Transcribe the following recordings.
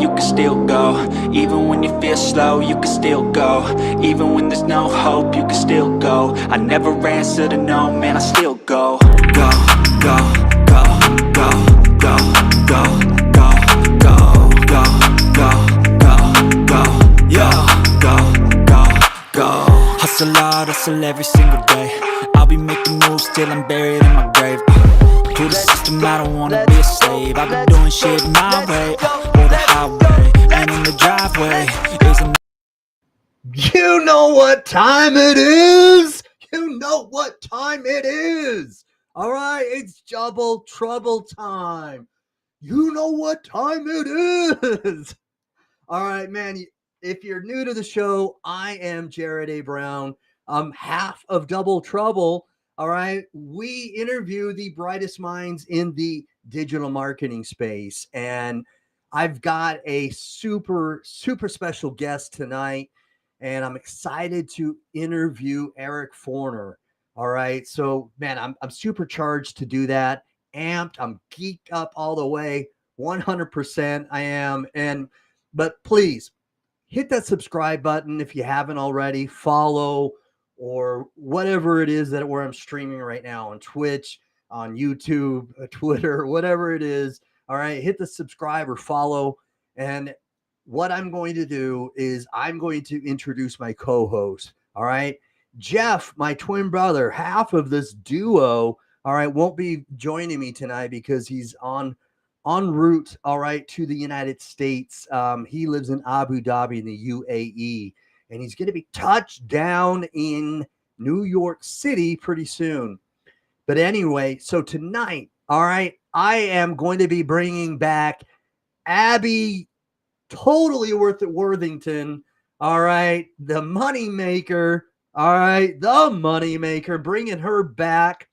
you can still go. Even when you feel slow, you can still go. Even when there's no hope, you can still go. I never answer to no, man, I still go. Go, go, go, go, go, go, go, go, go, go, go, go, yo, go, go, go. Hustle hard, hustle every single day. I'll be making moves till I'm buried in my grave. To the system, I don't wanna be a slave. I've been doing shit my way, or the highway, and in the driveway is a... You know what time it is. You know what time it is. All right, it's double trouble time. You know what time it is. All right, man. If you're new to the show, I am Jared A. Brown. I'm half of Double Trouble. All right. We interview the brightest minds in the digital marketing space. And I've got a super, super special guest tonight. And I'm excited to interview Eric Forner. All right. So, man, I'm super charged to do that. Amped. I'm geeked up all the way. 100% I am. But please hit that subscribe button if you haven't already. Follow or whatever it is that where I'm streaming right now on Twitch, on YouTube, Twitter, whatever it is. All right, hit the subscribe or follow. And what I'm going to do is I'm going to introduce my co-host. All right, Jeff, my twin brother, half of this duo. All right, won't be joining me tonight because he's en route, all right, to the United States. He lives in Abu Dhabi in the UAE, and he's going to be touched down in New York City pretty soon. But anyway, so tonight, all right, I am going to be bringing back Abby, totally worth it, Worthington. All right, the money maker. All right, the money maker, bringing her back.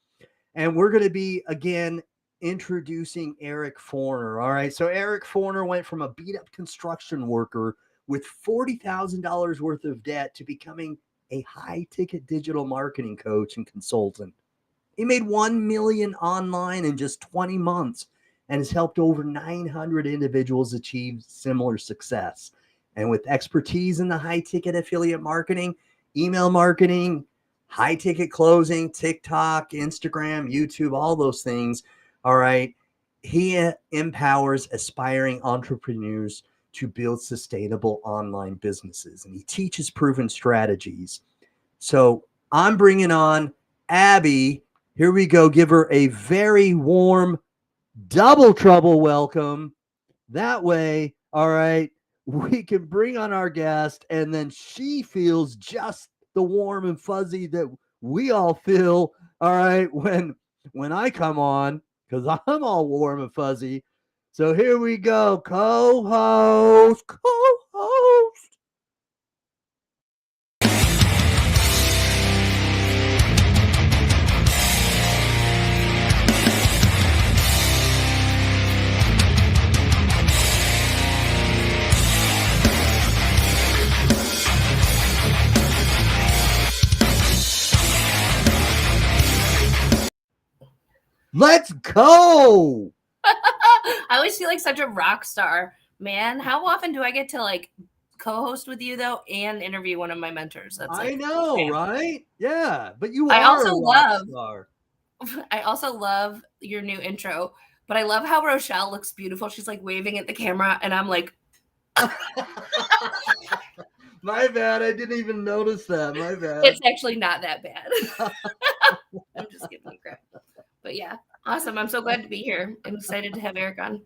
And we're going to be, again, introducing Eric Forner. All right. So Eric Forner went from a beat up construction worker with $40,000 worth of debt to becoming a high ticket digital marketing coach and consultant. He made 1 million online in just 20 months and has helped over 900 individuals achieve similar success. And with expertise in the high ticket affiliate marketing, email marketing, high ticket closing, TikTok, Instagram, YouTube, all those things. All right. He empowers aspiring entrepreneurs to build sustainable online businesses, and he teaches proven strategies. So I'm bringing on Abby. Here we go. Give her a very warm double trouble welcome. That way, all right, we can bring on our guest, and then she feels just the warm and fuzzy that we all feel, all right, when I come on, because I'm all warm and fuzzy. So here we go, co-host. Let's go. I always feel like such a rock star, man. How often do I get to like co-host with you though and interview one of my mentors? That's I know, right? Yeah, but you I are also a rock love star. I also love your new intro, but I love how Rochelle looks beautiful. She's like waving at the camera and I'm like My bad. I didn't even notice that. My bad. it's actually not that bad. I'm just giving you crap. But yeah, awesome. I'm so glad to be here. I'm excited to have Eric on.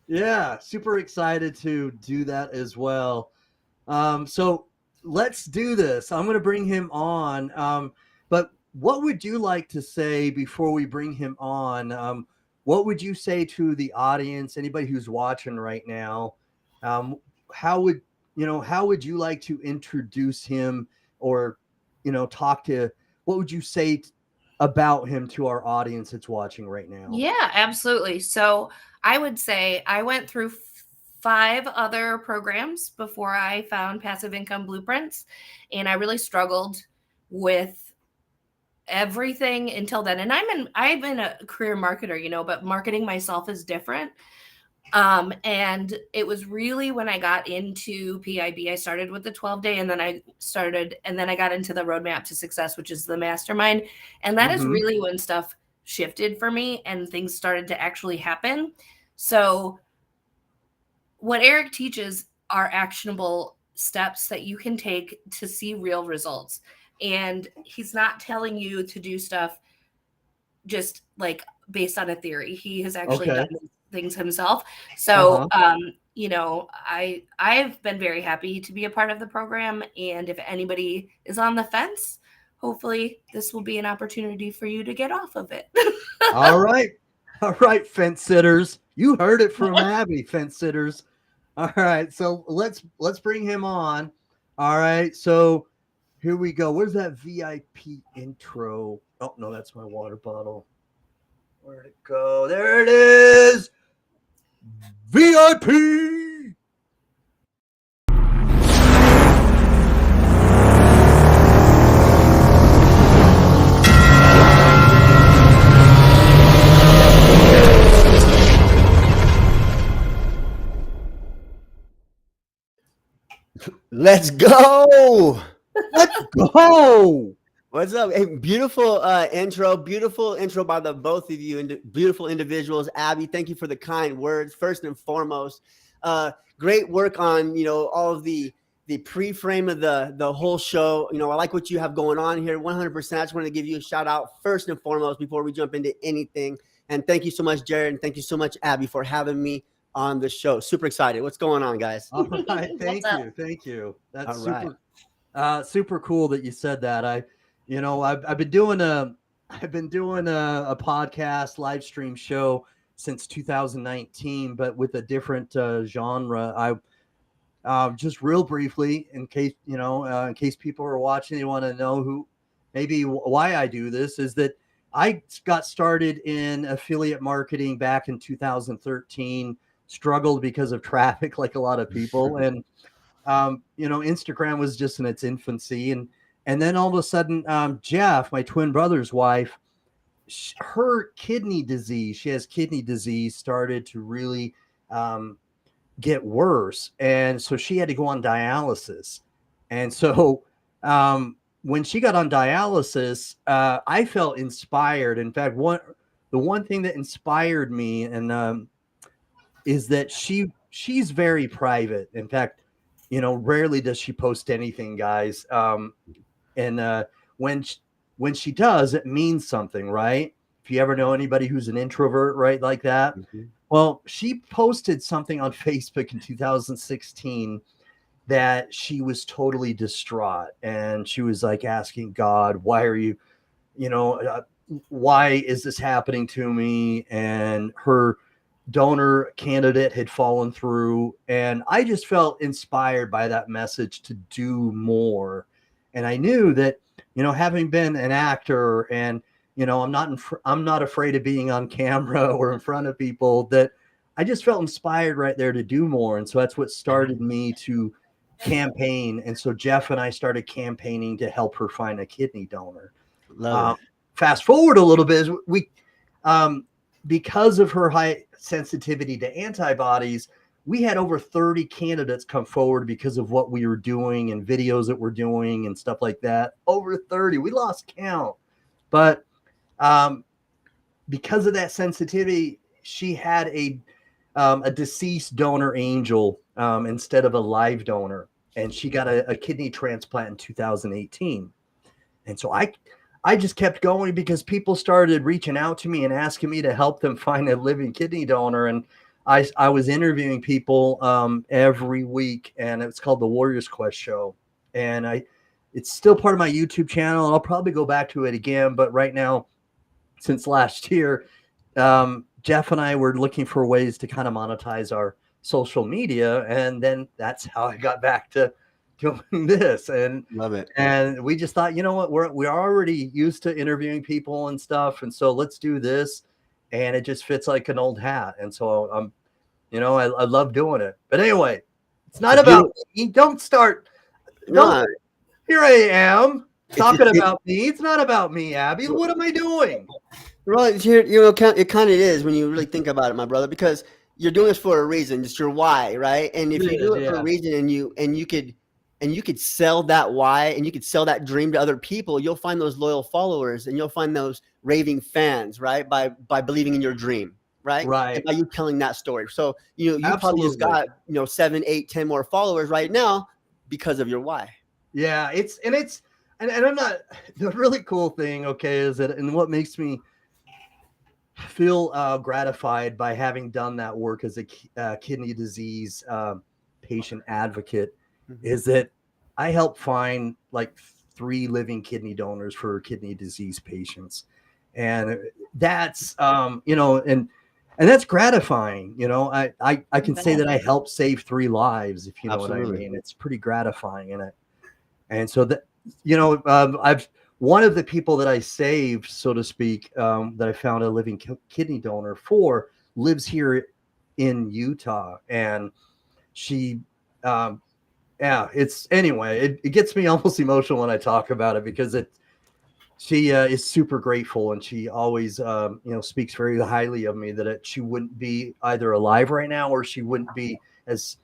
Yeah, super excited to do that as well. So let's do this. I'm going to bring him on. But what would you like to say before we bring him on? What would you say to the audience, anybody who's watching right now? How would you like to introduce him, or talk to, what would you say about him to our audience that's watching right now? Yeah, absolutely. So I would say I went through 5 other programs before I found Passive Income Blueprints, and I really struggled with everything until then. And I've been a career marketer, but marketing myself is different. And it was really when I got into PIB, I started with the 12-day, and then I got into the Roadmap to Success, which is the mastermind. And that is Mhm. really when stuff shifted for me and things started to actually happen. So what Eric teaches are actionable steps that you can take to see real results. And he's not telling you to do stuff just like based on a theory. He has actually Okay. done these things himself. So, Uh-huh. I've been very happy to be a part of the program. And if anybody is on the fence, hopefully this will be an opportunity for you to get off of it. All right. All right, fence sitters. You heard it from Abby, fence sitters. All right. So let's bring him on. All right. So here we go. Where's that VIP intro? Oh no, that's my water bottle. Where'd it go? There it is. VIP. Let's go. Let's go. What's up? Hey, beautiful intro by the both of you, and beautiful individuals. Abby, thank you for the kind words. First and foremost, great work on all of the pre-frame of the whole show. I like what you have going on here. 100%. I just want to give you a shout out first and foremost before we jump into anything. And thank you so much, Jared, and thank you so much, Abby, for having me on the show. Super excited. What's going on, guys? All right. What's up? Thank you. That's All right. super cool that you said that. I've been doing a podcast live stream show since 2019, but with a different genre. I just real briefly, in case people are watching, they want to know why I do this, is that I got started in affiliate marketing back in 2013, struggled because of traffic like a lot of people. And Instagram was just in its infancy, and then all of a sudden, Jeff, my twin brother's wife, her kidney disease, she has kidney disease, started to really get worse. And so she had to go on dialysis. And so when she got on dialysis, I felt inspired. In fact, the one thing that inspired me and is that she's very private. In fact, rarely does she post anything, guys. And when she does, it means something, right? If you ever know anybody who's an introvert, right, like that. Mm-hmm. Well, she posted something on Facebook in 2016 that she was totally distraught, and she was like asking God, why are you, why is this happening to me? And her donor candidate had fallen through, and I just felt inspired by that message to do more. And I knew that, having been an actor, and I'm not afraid of being on camera or in front of people, that I just felt inspired right there to do more. And so that's what started me to campaign. And so Jeff and I started campaigning to help her find a kidney donor. Love it. Fast forward a little bit, because of her high sensitivity to antibodies, we had over 30 candidates come forward because of what we were doing and videos that we're doing and stuff like that. Over 30. We lost count. But because of that sensitivity, she had a deceased donor angel instead of a live donor. And she got a kidney transplant in 2018. And so I just kept going because people started reaching out to me and asking me to help them find a living kidney donor. And I was interviewing people every week, and it's called the Warriors Quest Show. And it's still part of my YouTube channel. I'll probably go back to it again. But right now, since last year, Jeff and I were looking for ways to kind of monetize our social media. And then that's how I got back to doing this. And Love it. And we just thought, we're already used to interviewing people and stuff. And so let's do this. And it just fits like an old hat. And so I love doing it. But anyway, it's not about me. Don't start. No, Here I am talking about me. It's not about me, Abby. What am I doing? well, it kind of is when you really think about it, my brother, because you're doing this for a reason. It's your why, right? And if you do it for Yeah. a reason, and you could sell that why, and you could sell that dream to other people, you'll find those loyal followers, and you'll find those raving fans, right? By believing in your dream, right? Right. And by you telling that story. So you probably just Absolutely. got 7, 8, 10 more followers right now because of your why. Yeah, and I'm not, the really cool thing, okay, is that, and what makes me feel gratified by having done that work as a kidney disease patient advocate is that I help find like 3 living kidney donors for kidney disease patients, and that's and that's gratifying. I can say that I helped save 3 lives, if you know what I Absolutely. mean. It's pretty gratifying, and so that I've one of the people that I saved, so to speak, that I found a living kidney donor for, lives here in Utah, and she, it's anyway. It gets me almost emotional when I talk about it because she is super grateful, and she always speaks very highly of me. That she wouldn't be either alive right now, or she wouldn't be as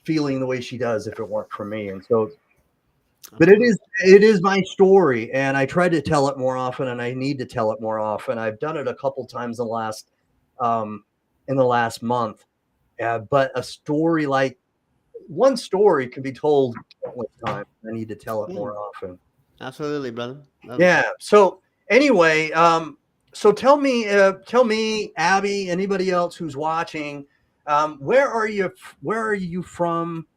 feeling the way she does if it weren't for me. And so. But it is my story, and I try to tell it more often, and I need to tell it more often. I've done it a couple times in the last month, but a story like one story can be told countless times. I need to tell it more often. Absolutely, brother. Yeah. So anyway, so tell me, Abby, anybody else who's watching, where are you from?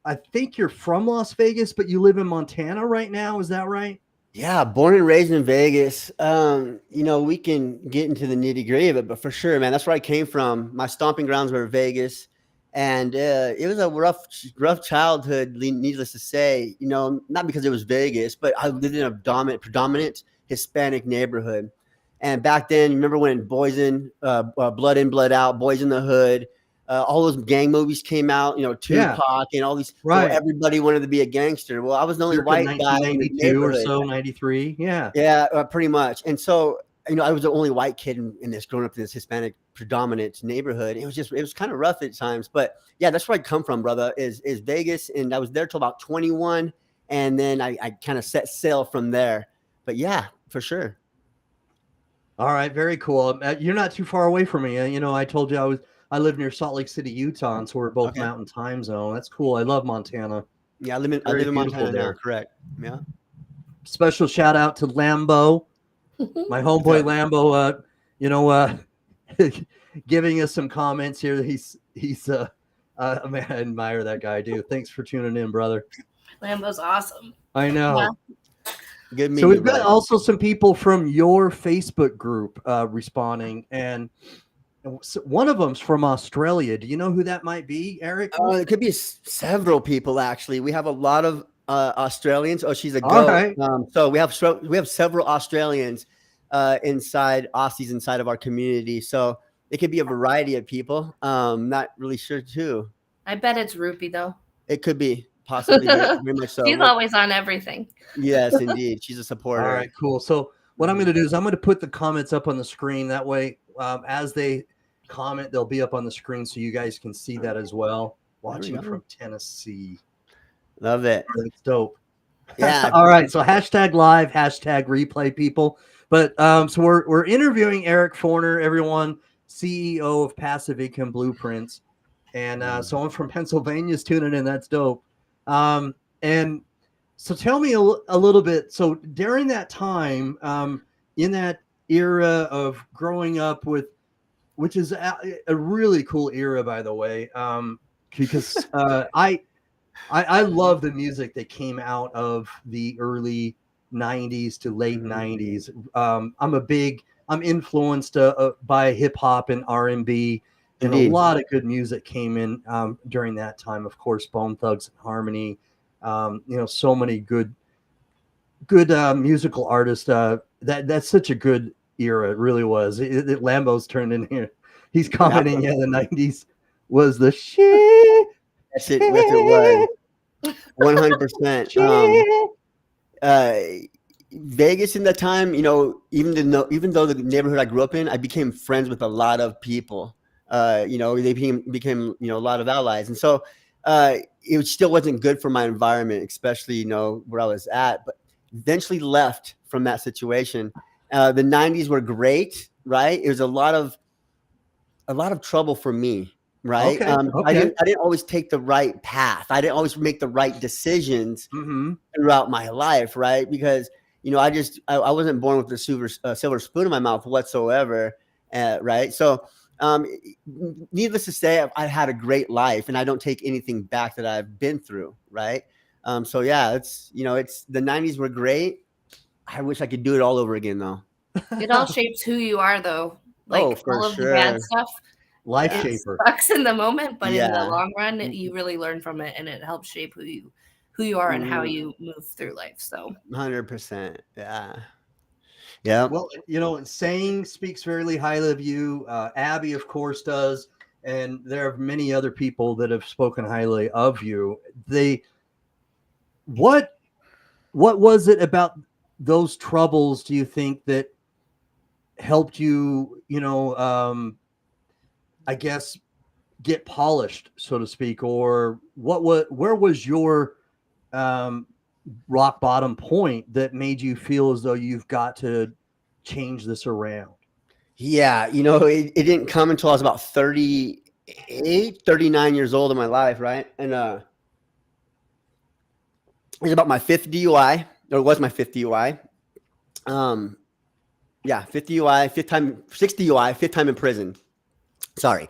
I think you're from Las Vegas, but you live in Montana right now. Is that right? Yeah, born and raised in Vegas. We can get into the nitty-gritty of it, but for sure, man, that's where I came from. My stomping grounds were Vegas, and it was a rough childhood, needless to say. Not because it was Vegas, but I lived in a predominant Hispanic neighborhood. And back then, you remember when Boys in Blood In, Blood Out, Boys in the Hood, all those gang movies came out, Tupac and all these, Right. everybody wanted to be a gangster. Well, I was the only white guy in the 1992 or neighborhood. so, 93. Yeah. Yeah, pretty much. And so, I was the only white kid in this, growing up in this Hispanic predominant neighborhood. It was kind of rough at times, but yeah, that's where I come from, brother, is Vegas. And I was there till about 21. And then I kind of set sail from there, but yeah, for sure. All right. Very cool. You're not too far away from me. I told you I live near Salt Lake City, Utah, and so we're both mountain time zone. That's cool. I love Montana. Yeah, I live in Montana now. Correct. Yeah. Special shout out to Lambo, my homeboy Lambo. Giving us some comments here. He's man, I admire that guy, dude. Thanks for tuning in, brother. Lambo's awesome. I know. Yeah. Good meeting So we've you, got brother. also some people from your Facebook group responding, and one of them's from Australia. Do you know who that might be, Eric? It could be several people, actually. We have a lot of Australians. Oh, she's a All goat. right. So we have several Australians Aussies inside of our community. So it could be a variety of people. Not really sure too. I bet it's Rupi though. It could be possibly very much so. She's always on everything. Yes, indeed. She's a supporter. All right, cool. So what I'm going to do is I'm going to put the comments up on the screen. That way, as they comment, they'll be up on the screen so you guys can see that as well. Watching from Tennessee. Love it. That's dope. Yeah. All right. So hashtag live, hashtag replay, people. But so we're interviewing Eric Forner, everyone, CEO of Passive Income Blueprints. And someone from Pennsylvania is tuning in. That's dope. And so tell me a little bit. So during that time, in that era of growing up with, which is a really cool era, by the way, because I love the music that came out of the early 90s to late 90s. I'm influenced by hip hop and R&B, and a lot of good music came in during that time. Of course, Bone Thugs and Harmony, so many good musical artists. That's such a good era. It really was. Lambo's turned in here. He's commenting, the 90s was the shit. Yes, it was. 100%. Vegas in that time, even though the neighborhood I grew up in, I became friends with a lot of people they became a lot of allies. And so it still wasn't good for my environment, especially, where I was at, but eventually left from that situation. The 90s were great, right? It was a lot of trouble for me, right? Okay. I Okay. didn't always take the right path. I didn't always make the right decisions Mm-hmm. throughout my life, right? Because I wasn't born with a silver spoon in my mouth whatsoever, right? So, needless to say, I had a great life, and I don't take anything back that I've been through, right? So yeah, it's the 90s were great. I wish I could do it all over again, though. It all shapes who you are, though. Oh, Like for all of the bad sure. stuff, Life Yeah. it shaper. sucks in the moment, but in the Yeah. long run, you really learn from it, and it helps shape who you are and how you move through life. So 100%. Yeah. Yeah. Well, saying speaks very highly of you. Abby, of course, does. And there are many other people that have spoken highly of you. What was it about those troubles, do you think, that helped you, I guess, get polished, so to speak? Or where was your rock bottom point that made you feel as though you've got to change this around? Yeah. It didn't come until I was about 38, 39 years old in my life, right? And it was about my fifth DUI, or it was my fifth DUI. Yeah, fifth DUI, sixth DUI, fifth time in prison. Sorry.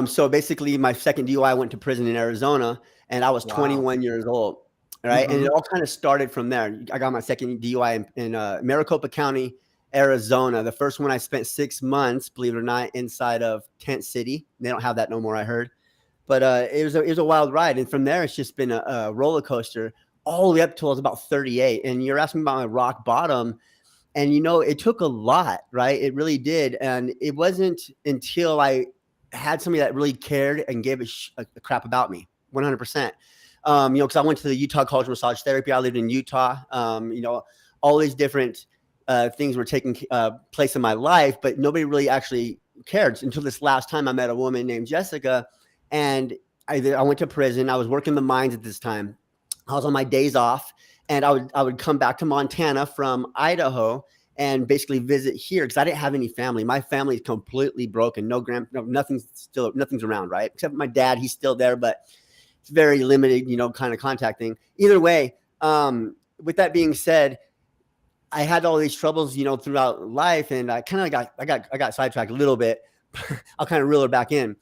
So basically, my second DUI, I went to prison in Arizona, and I was Wow. 21 years old. Right. And Mhm. it all kind of started from there. I got my second DUI in Maricopa County, Arizona. The first one I spent 6 months, believe it or not, inside of Tent City. They don't have that no more, I heard. But it was a wild ride. And from there, it's just been a roller coaster all the way up till I was about 38. And you're asking about my rock bottom. And, it took a lot, right? It really did. And it wasn't until I had somebody that really cared and gave a crap about me, 100%. Because I went to the Utah College of Massage Therapy. I lived in Utah. All these different things were taking place in my life, but nobody really actually cared until this last time I met a woman named Jessica. And I went to prison. I was working the mines at this time. I was on my days off, and I would come back to Montana from Idaho and basically visit here because I didn't have any family. My family is completely broken. Nothing's around, right? Except my dad, he's still there, but it's very limited, kind of contacting. Either way, with that being said, I had all these troubles, throughout life, and I kind of got sidetracked a little bit. I'll kind of reel it back in,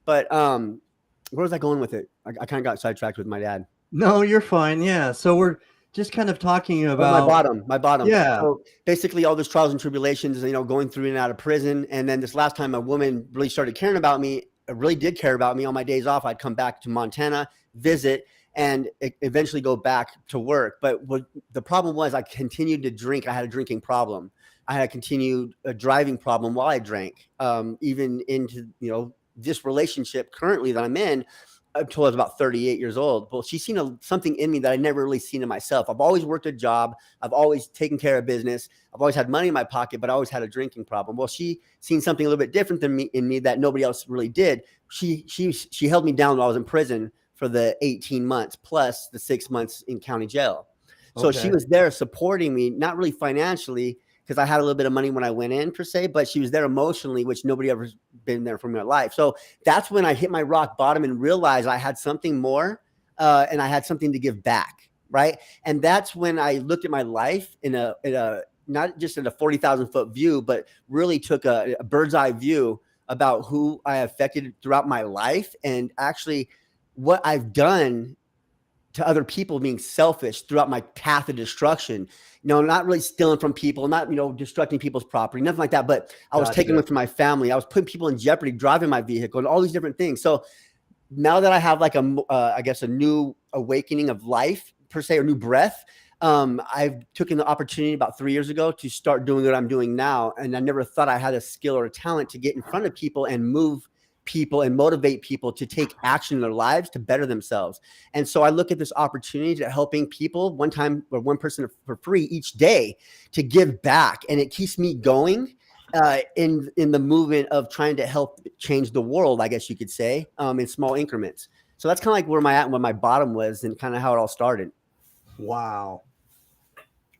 but where was I going with it? I kind of got sidetracked with my dad. No, you're fine. Yeah. So we're just kind of talking about my bottom. Yeah. So basically all those trials and tribulations, going through and out of prison. And then this last time a woman really started caring about me, really did care about me on my days off. I'd come back to Montana, visit, and eventually go back to work. But what the problem was, I continued to drink. I had a drinking problem. I had a continued driving problem while I drank, even into, this relationship currently that I'm in until I was about 38 years old. Well, she's seen something in me that I never really seen in myself. I've always worked a job. I've always taken care of business. I've always had money in my pocket, but I always had a drinking problem. Well, she seen something a little bit different than me in me that nobody else really did. She held me down while I was in prison for the 18 months plus the 6 months in county jail. So Okay. she was there supporting me, not really financially, because I had a little bit of money when I went in per se, but she was there emotionally, which nobody ever been there for my life. So that's when I hit my rock bottom and realized I had something more and I had something to give back. Right. And that's when I looked at my life in a not just in a 40,000 foot view, but really took a bird's eye view about who I affected throughout my life and actually what I've done to other people, being selfish throughout my path of destruction, not really stealing from people, not, destructing people's property, nothing like that. But I was taking away from my family. I was putting people in jeopardy, driving my vehicle and all these different things. So now that I have like a new awakening of life per se, or new breath, I've taken the opportunity about 3 years ago to start doing what I'm doing now. And I never thought I had a skill or a talent to get in front of people and move people and motivate people to take action in their lives to better themselves. And so I look at this opportunity to helping people one person for free each day to give back. And it keeps me going. in the movement of trying to help change the world, I guess you could say, in small increments. So that's kind of like where my bottom was and kind of how it all started. Wow.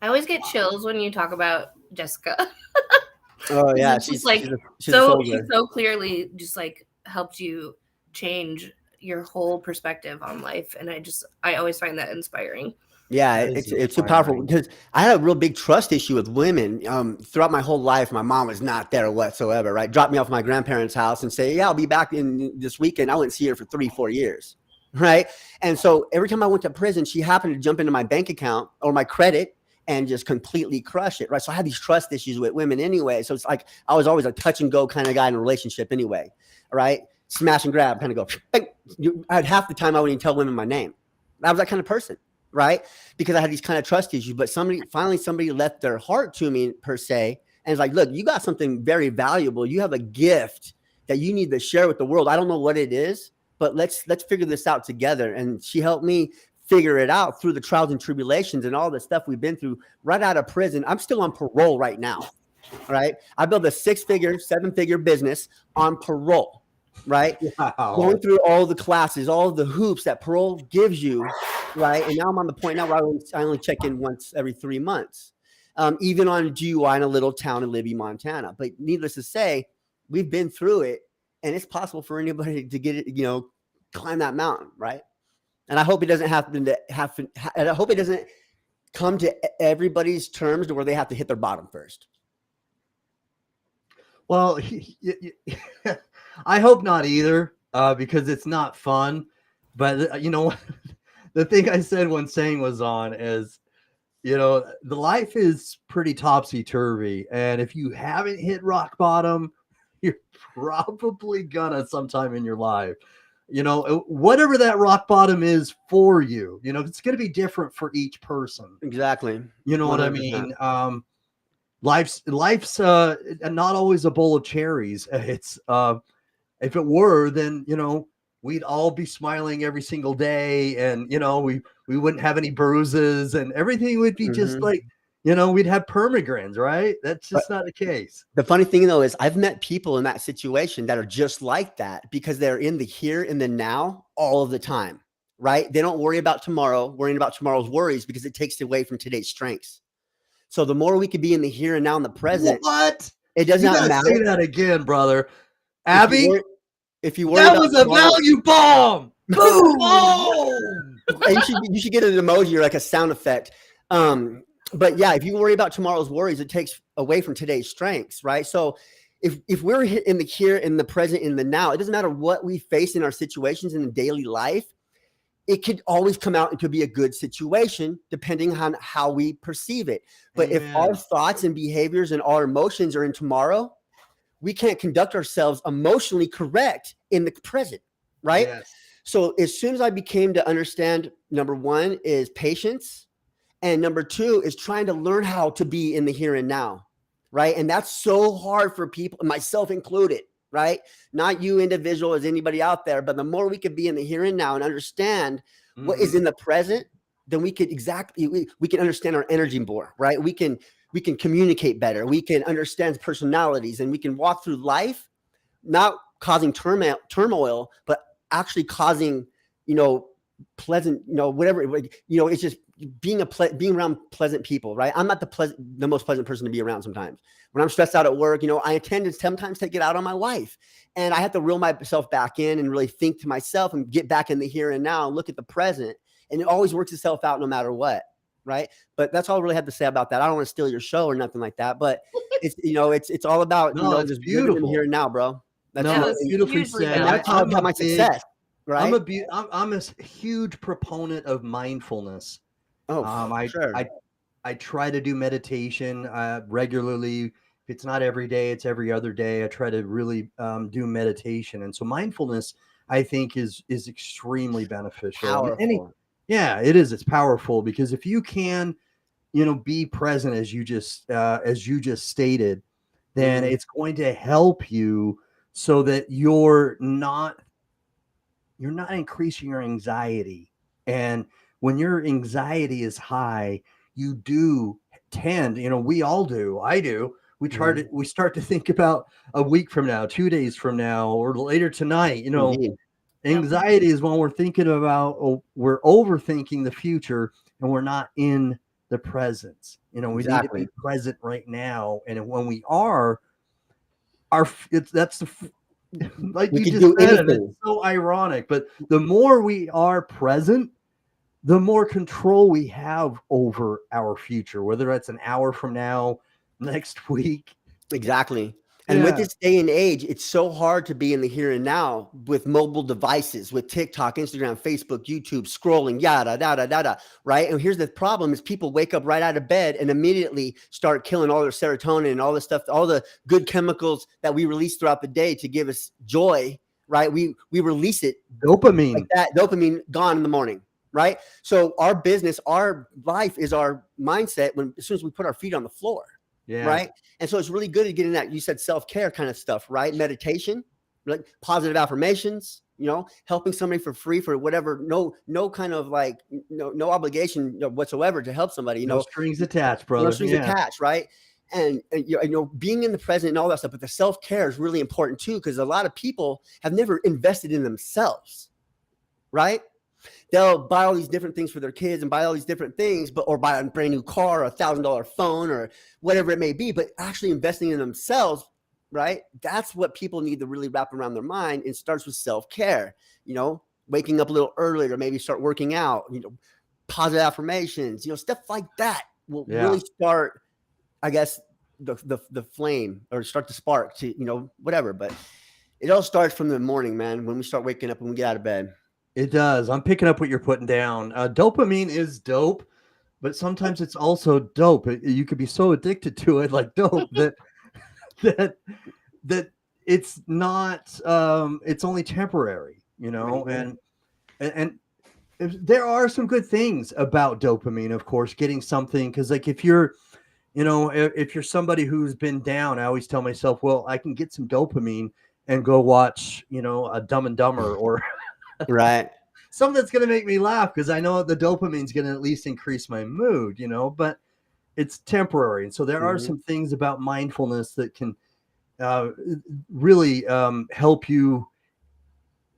I always get chills when you talk about Jessica. Oh yeah, It's just like she's a soldier. she so clearly just like helped you change your whole perspective on life, and I always find that inspiring. Yeah, That is it's too powerful inspiring. because I had a real big trust issue with women. Throughout my whole life, my mom was not there whatsoever. Right, dropped me off at my grandparents' house and say, "Yeah, I'll be back in this weekend." I wouldn't see her for 3-4 years. Right, and so every time I went to prison, she happened to jump into my bank account or my credit and just completely crush it. Right, so I had these trust issues with women anyway. So it's like I was always a touch and go kind of guy in a relationship anyway. Right, smash and grab, kind of go. I had half the time I wouldn't even tell women my name. I was that kind of person. Right, because I had these kind of trust issues. But somebody left their heart to me per se, and it's like, look, you got something very valuable. You have a gift that you need to share with the world. I don't know what it is, but let's figure this out together. And she helped me figure it out through the trials and tribulations and all the stuff we've been through right out of prison. I'm still on parole right now. Right, I built a 6-figure, 7-figure business on parole. Right, Wow. going through all the classes, all the hoops that parole gives you. Right, and now I'm on the point now where I only check in once every 3 months, even on DUI in a little town in Libby, Montana. But needless to say, we've been through it, and it's possible for anybody to get it, climb that mountain, right? And I hope it doesn't I hope it doesn't come to everybody's terms to where they have to hit their bottom first. Well, I hope not either, because it's not fun. But you know, the thing I said when Saying was on is, the life is pretty topsy-turvy. And if you haven't hit rock bottom, you're probably gonna sometime in your life. Whatever that rock bottom is for you, it's going to be different for each person. Exactly. You know 100%. What I mean? Life's not always a bowl of cherries. It's if it were, then we'd all be smiling every single day, and we wouldn't have any bruises, and everything would be just like, we'd have permagrins, right? That's just not the case. The funny thing though is I've met people in that situation that are just like that because they're in the here and the now all of the time, right? They don't worry about tomorrow, worrying about tomorrow's worries because it takes away from today's strengths. So the more we could be in the here and now in the present, what? It does not matter. Say that again, brother. Abby, if you worry that was a value bomb. Boom! You should get an emoji or like a sound effect. But yeah, if you worry about tomorrow's worries, it takes away from today's strengths, right? So if we're in the here, in the present, in the now, it doesn't matter what we face in our situations in the daily life. It could always come out and could be a good situation depending on how we perceive it. But Amen. If our thoughts and behaviors and our emotions are in tomorrow, we can't conduct ourselves emotionally correct in the present, right? Yes. So as soon as I became to understand, number one is patience. And number two is trying to learn how to be in the here and now, right? And that's so hard for people, myself included, right? Not you individual as anybody out there, but the more we could be in the here and now and understand what is in the present, then we could we can understand our energy more, right? We can communicate better. We can understand personalities, and we can walk through life, not causing turmoil, but actually causing, pleasant, whatever, it's just being around pleasant people, right? I'm not the most pleasant person to be around sometimes. When I'm stressed out at work, I tend to sometimes take it out on my wife, and I have to reel myself back in and really think to myself and get back in the here and now and look at the present. And it always works itself out no matter what. Right. But that's all I really have to say about that. I don't want to steal your show or nothing like that, but it's, it's all about, just beautiful living here and now, bro. That's beautifully said. And that's how my success. Right. I'm a huge proponent of mindfulness. Sure. I try to do meditation regularly. If it's not every day, it's every other day. I try to really do meditation. And so mindfulness, I think, is extremely beneficial. Powerful. Yeah, it is. It's powerful because if you can, be present as you just stated, then it's going to help you so that you're not increasing your anxiety. And when your anxiety is high, you do tend, we all do, I do, We start to think about a week from now, 2 days from now, or later tonight. Indeed. Anxiety is when we're thinking about, we're overthinking the future and we're not in the present. We need to be present right now. And when we are, like we you can just do said, anything. it's so ironic, but the more we are present, the more control we have over our future, whether that's an hour from now, next week. Exactly. And with this day and age, it's so hard to be in the here and now with mobile devices, with TikTok, Instagram, Facebook, YouTube, scrolling, yada, yada, yada, right? And here's the problem is people wake up right out of bed and immediately start killing all their serotonin and all the stuff, all the good chemicals that we release throughout the day to give us joy, right? We release it. Dopamine. Like that dopamine gone in the morning, right? So our business, our life is our mindset as soon as we put our feet on the floor. Yeah. Right. And so it's really good to get in that. You said self-care kind of stuff, right? Meditation, like positive affirmations, helping somebody for free for whatever, no kind of like, no obligation whatsoever to help somebody, no strings attached, brother. No strings attached. Right. And being in the present and all that stuff, but the self-care is really important too, because a lot of people have never invested in themselves. Right. They'll buy all these different things for their kids and buy all these different things, or buy a brand new car, or $1,000 phone, or whatever it may be, but actually investing in themselves, right? That's what people need to really wrap around their mind. It starts with self-care, waking up a little earlier, maybe start working out, positive affirmations, stuff like that will really start, I guess, the flame, or start the spark to, whatever. But it all starts from the morning, man, when we start waking up and we get out of bed. It does. I'm picking up what you're putting down. Dopamine is dope, but sometimes it's also dope. You could be so addicted to it, like dope, that it's not. It's only temporary, and there are some good things about dopamine, of course. Getting something, because like if you're somebody who's been down, I always tell myself, well, I can get some dopamine and go watch, a Dumb and Dumber or. Right. Something that's going to make me laugh, because I know the dopamine's going to at least increase my mood, but it's temporary. And so there are some things about mindfulness that can really help you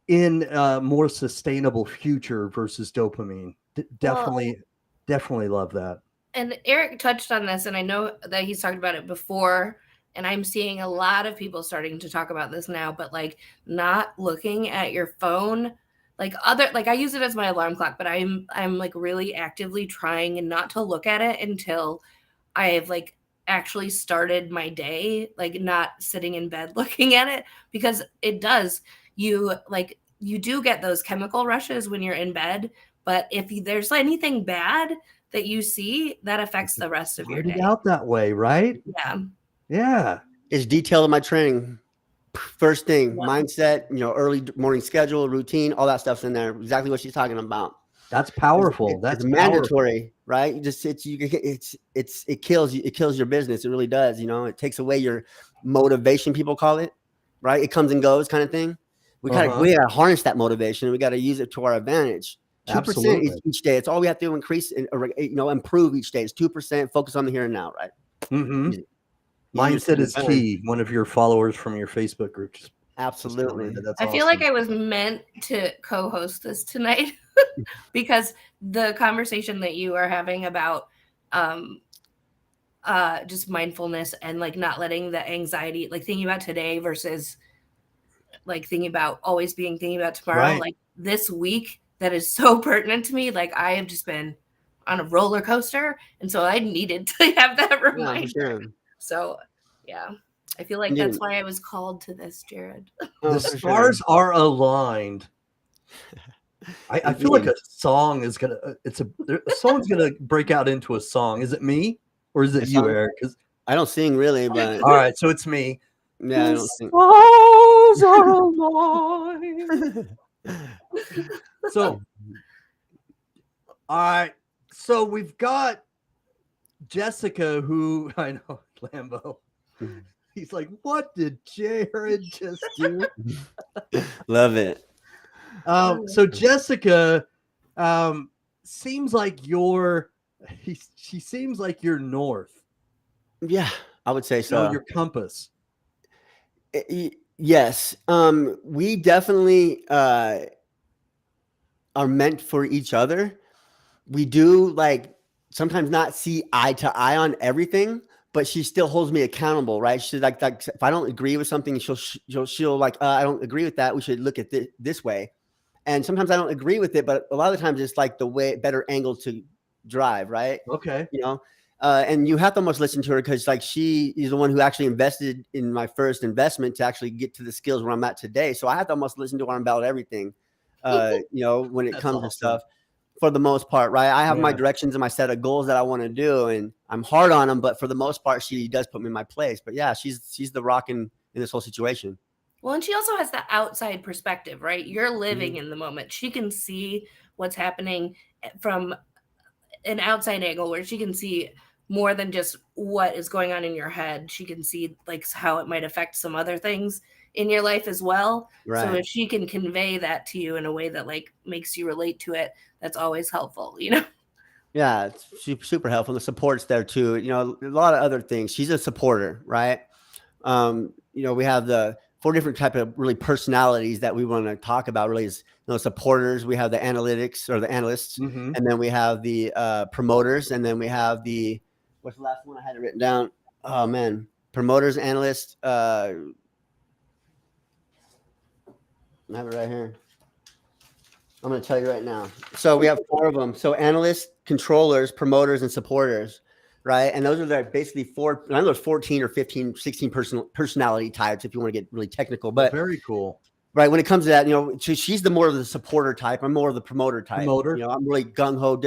in a more sustainable future versus dopamine. Definitely love that. And Eric touched on this, and I know that he's talked about it before. And I'm seeing a lot of people starting to talk about this now, but like not looking at your phone, like I use it as my alarm clock, but I'm like really actively trying not to look at it until I've like actually started my day, like not sitting in bed looking at it, because it does, you do get those chemical rushes when you're in bed. But if there's anything bad that you see, that affects the rest of your day. Out that way, right? Yeah. Yeah. It's detailed in my training. First thing, mindset, early morning schedule, routine, all that stuff's in there. Exactly what she's talking about. That's powerful. That's mandatory, right? It kills you. It kills your business. It really does. It takes away your motivation. People call it, right? It comes and goes, kind of thing. We gotta harness that motivation. We gotta use it to our advantage. 2% each day. It's all we have to increase, improve each day. It's 2%. Focus on the here and now, right? Mm-hmm. Mindset is key. One of your followers from your Facebook group. Absolutely. I feel like I was meant to co-host this tonight because the conversation that you are having about just mindfulness and like not letting the anxiety, like thinking about today versus like thinking about thinking about tomorrow. Right. Like this week, that is so pertinent to me. Like I have just been on a roller coaster, and so I needed to have that reminder. Yeah, sure. So, yeah, I feel like that's why I was called to this, Jared. The stars are aligned. I feel like a song is gonna. A song's gonna break out into a song. Is it me or is it you, Eric? Because I don't sing really, but all right, so it's me. Yeah, I don't sing. Stars are aligned. So, all right. So we've got Jessica, who I know, Lambo. He's like, what did Jared just do? Love it. So Jessica seems like she seems like you're north. Yeah. I would say so. Your compass. Yes. We definitely are meant for each other. We do like sometimes not see eye to eye on everything, but she still holds me accountable, right? She's like if I don't agree with something, she'll like, I don't agree with that. We should look at this way. And sometimes I don't agree with it, but a lot of the times it's like the way better angle to drive, right? Okay. You know, and you have to almost listen to her because like she is the one who actually invested in my first investment to actually get to the skills where I'm at today. So I have to almost listen to her about everything, you know, when it That's comes awesome. to stuff. For the most part, right? I have my Yeah. directions and my set of goals that I want to do, and I'm hard on them. But for the most part, she does put me in my place. But yeah, she's the rock in this whole situation. Well, and she also has the outside perspective, right? You're living Mhm. in the moment. She can see what's happening from an outside angle where she can see more than just what is going on in your head. She can see like how it might affect some other things in your life as well. Right. So if she can convey that to you in a way that like makes you relate to it, that's always helpful, you know? Yeah, it's super helpful. The support's there too. You know, a lot of other things. She's a supporter, right? You know, we have the 4 different type of really personalities that we want to talk about. Really, is supporters. We have the analytics or the analysts, Mm-hmm. and then we have the promoters, and then we have the what's the last one I had it written down? Oh man, promoters, analysts. I have it right here. I'm going to tell you right now. So we have 4 of them. So analysts, controllers, promoters, and supporters, right? And those are basically 4. I know there's 14 or 15, 16 personality types if you want to get really technical. But very cool. Right. When it comes to that, you know, she's the more of the supporter type. I'm more of the promoter type. Promoter. You know, I'm really gung ho.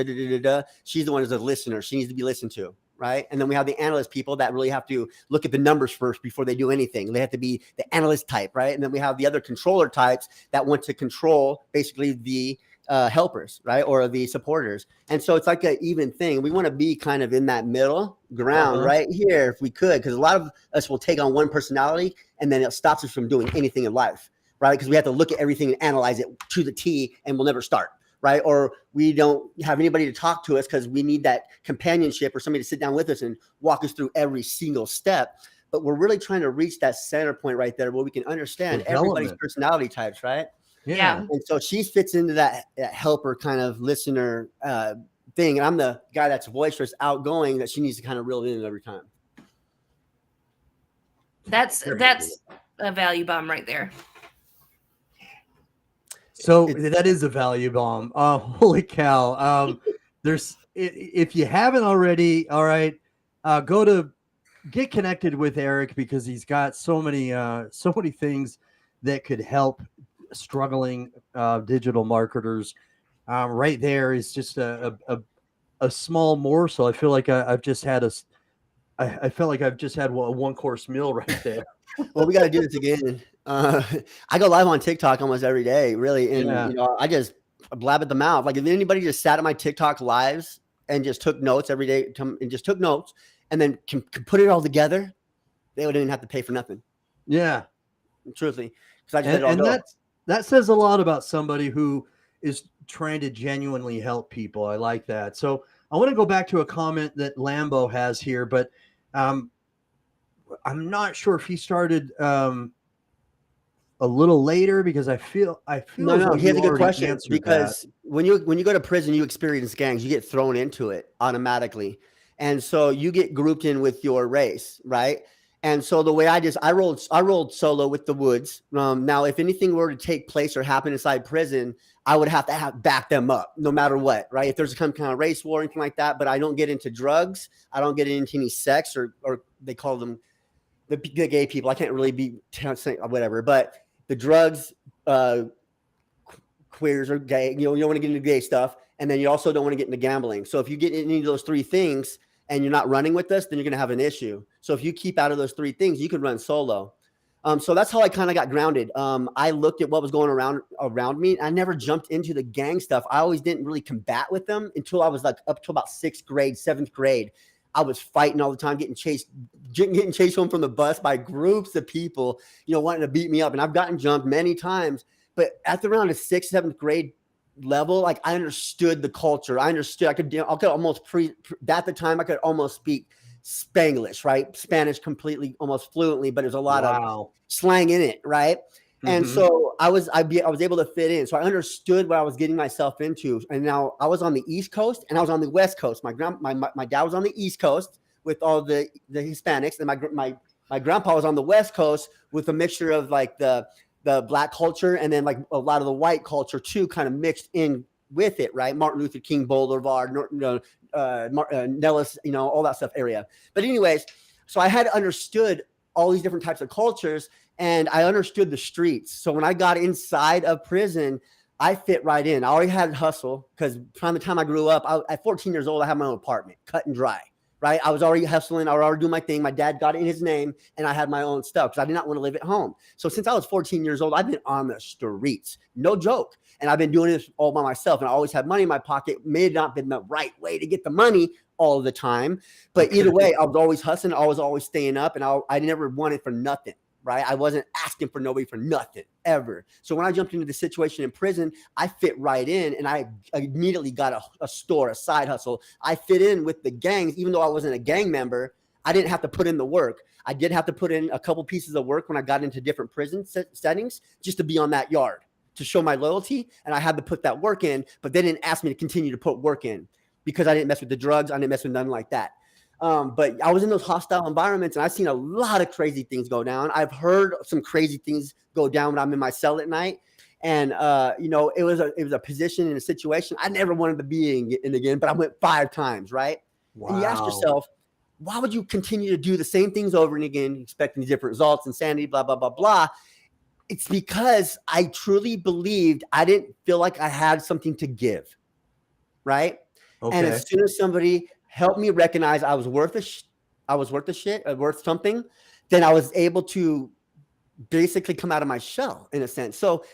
She's the one who's a listener. She needs to be listened to. Right. And then we have the analyst people that really have to look at the numbers first before they do anything. They have to be the analyst type. Right. And then we have the other controller types that want to control basically the helpers, right, or the supporters. And so it's like an even thing. We want to be kind of in that middle ground right here if we could, because a lot of us will take on one personality and then it stops us from doing anything in life. Right. Because we have to look at everything and analyze it to the T and we'll never start. Right. Or we don't have anybody to talk to us because we need that companionship or somebody to sit down with us and walk us through every single step. But we're really trying to reach that center point right there where we can understand everybody's personality types. Right. Yeah. And so she fits into that helper kind of listener thing. And I'm the guy that's boisterous, outgoing, that she needs to kind of reel in every time. That's a value bomb right there. So that is a value bomb. Holy cow. If you haven't already, all right, get connected with Eric because he's got so many things that could help struggling digital marketers. Right there is just a small morsel. I feel like I've just had I felt like I've just had a 1-course meal right there. Well, we got to do this again. I go live on TikTok almost every day, really. And, you know, I just blab at the mouth. Like if anybody just sat at my TikTok lives and just took notes every day and just took notes and then can put it all together, they wouldn't even have to pay for nothing. Yeah. Truthfully. Because I just that says a lot about somebody who is trying to genuinely help people. I like that. So I want to go back to a comment that Lambo has here, but I'm not sure if he started a little later because I feel no. He has a good question because when you go to prison, you experience gangs, you get thrown into it automatically, and so you get grouped in with your race, right? And so the way I rolled solo with the Woods. Now, if anything were to take place or happen inside prison, I would have to back them up no matter what, right? If there's some kind of race war or anything like that, but I don't get into drugs. I don't get into any sex or they call them the gay people. I can't really be saying whatever, but the drugs, queers or gay, you don't want to get into gay stuff. And then you also don't want to get into gambling. So if you get into any of those 3 things, and you're not running with us, then you're going to have an issue. So if you keep out of those 3 things, you can run solo. So that's how I kind of got grounded. I looked at what was going around me. I never jumped into the gang stuff. I always didn't really combat with them until I was like up to about 6th grade, 7th grade. I was fighting all the time, getting chased home from the bus by groups of people, wanting to beat me up. And I've gotten jumped many times. But at around the 6th, 7th grade level, like I understood the culture. I understood. I could almost at the time I could almost speak Spanglish, right? Spanish completely, almost fluently, but there's a lot of Wow. slang in it, right? And Mhm. so I was able to fit in. So I understood what I was getting myself into. And now I was on the East Coast and I was on the West Coast. My dad was on the East Coast with all the Hispanics, and my grandpa was on the West Coast with a mixture of like the Black culture and then like a lot of the white culture too, kind of mixed in with it, right? Martin Luther King Boulevard, Nellis, all that stuff area. But anyways, so I had understood all these different types of cultures, and I understood the streets. So when I got inside of prison, I fit right in. I already had hustle because from the time I grew up, at 14 years old, I had my own apartment, cut and dry, right? I was already hustling. I was already doing my thing. My dad got it in his name, and I had my own stuff because I did not want to live at home. So since I was 14 years old, I've been on the streets, no joke. And I've been doing this all by myself, and I always had money in my pocket. May have not been the right way to get the money all the time, but either way, I was always hustling. I was always staying up, and I never wanted for nothing. Right? I wasn't asking for nobody for nothing ever. So when I jumped into the situation in prison, I fit right in, and I immediately got a store, a side hustle. I fit in with the gangs, even though I wasn't a gang member. I didn't have to put in the work. I did have to put in a couple pieces of work when I got into different prison settings just to be on that yard, to show my loyalty, and I had to put that work in. But they didn't ask me to continue to put work in because I didn't mess with the drugs. I didn't mess with nothing like that. But I was in those hostile environments, and I've seen a lot of crazy things go down. I've heard some crazy things go down when I'm in my cell at night. And, it was a position and a situation I never wanted to be in again, but I went 5 times. Right. Wow. And you ask yourself, why would you continue to do the same things over and again, expecting different results, insanity, blah, blah, blah, blah. It's because I truly believed I didn't feel like I had something to give. Right. Okay. And as soon as somebody helped me recognize I was worth worth something, then I was able to basically come out of my shell in a sense. So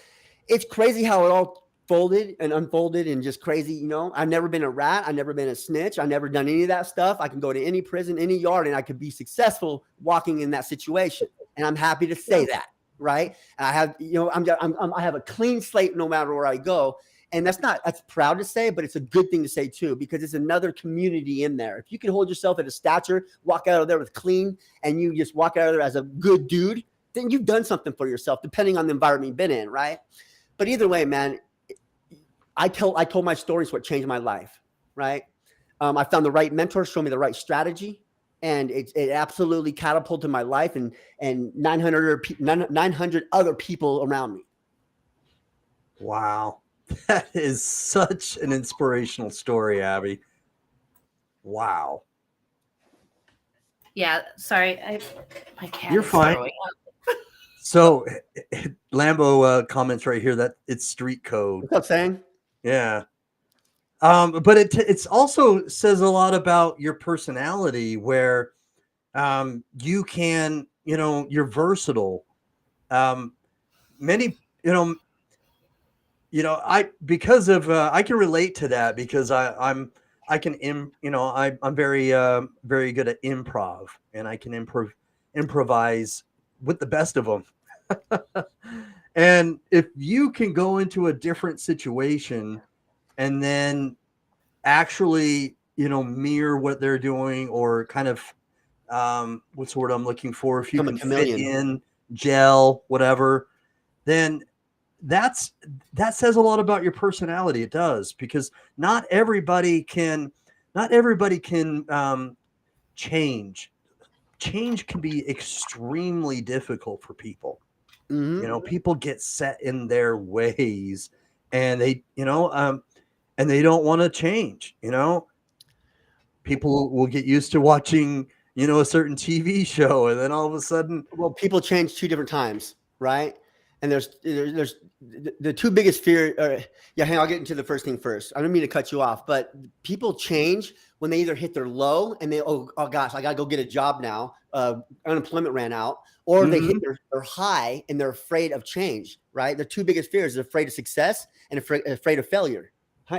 it's crazy how it all folded and unfolded and just crazy. I've never been a rat. I've never been a snitch. I've never done any of that stuff. I can go to any prison, any yard, and I could be successful walking in that situation. And I'm happy to say that. Right. And I have, I have a clean slate no matter where I go. And that's proud to say, but it's a good thing to say too, because it's another community in there. If you can hold yourself at a stature, walk out of there with clean, and you just walk out of there as a good dude, then you've done something for yourself, depending on the environment you've been in, right? But either way, man, I told my stories, what changed my life, right? I found the right mentor, showed me the right strategy, and it absolutely catapulted my life and 900 other people around me. Wow. That is such an inspirational story, Abby. Wow. Yeah, sorry. My cat You're is fine. throwing up. So Lambo comments right here that it's street code. What's up, saying? Yeah. But it's also says a lot about your personality, where you can, you're versatile. Many, I can relate to that because I'm very very good at improv, and I can improvise with the best of them. And if you can go into a different situation and then actually, mirror what they're doing, or kind of what's the word I'm looking for? If you can fit in, gel, whatever, then that says a lot about your personality. It does, because not everybody can change. Change can be extremely difficult for people. Mm-hmm. People get set in their ways, and they don't want to change. People will get used to watching, a certain TV show, and then all of a sudden, people change 2 different times, right? And there's the 2 biggest fear. Hang on, I'll get into the first thing first. I don't mean to cut you off, but people change when they either hit their low and they, oh gosh, I got to go get a job now. Unemployment ran out, or they hit their high and they're afraid of change, right? The 2 biggest fears are afraid of success and afraid of failure,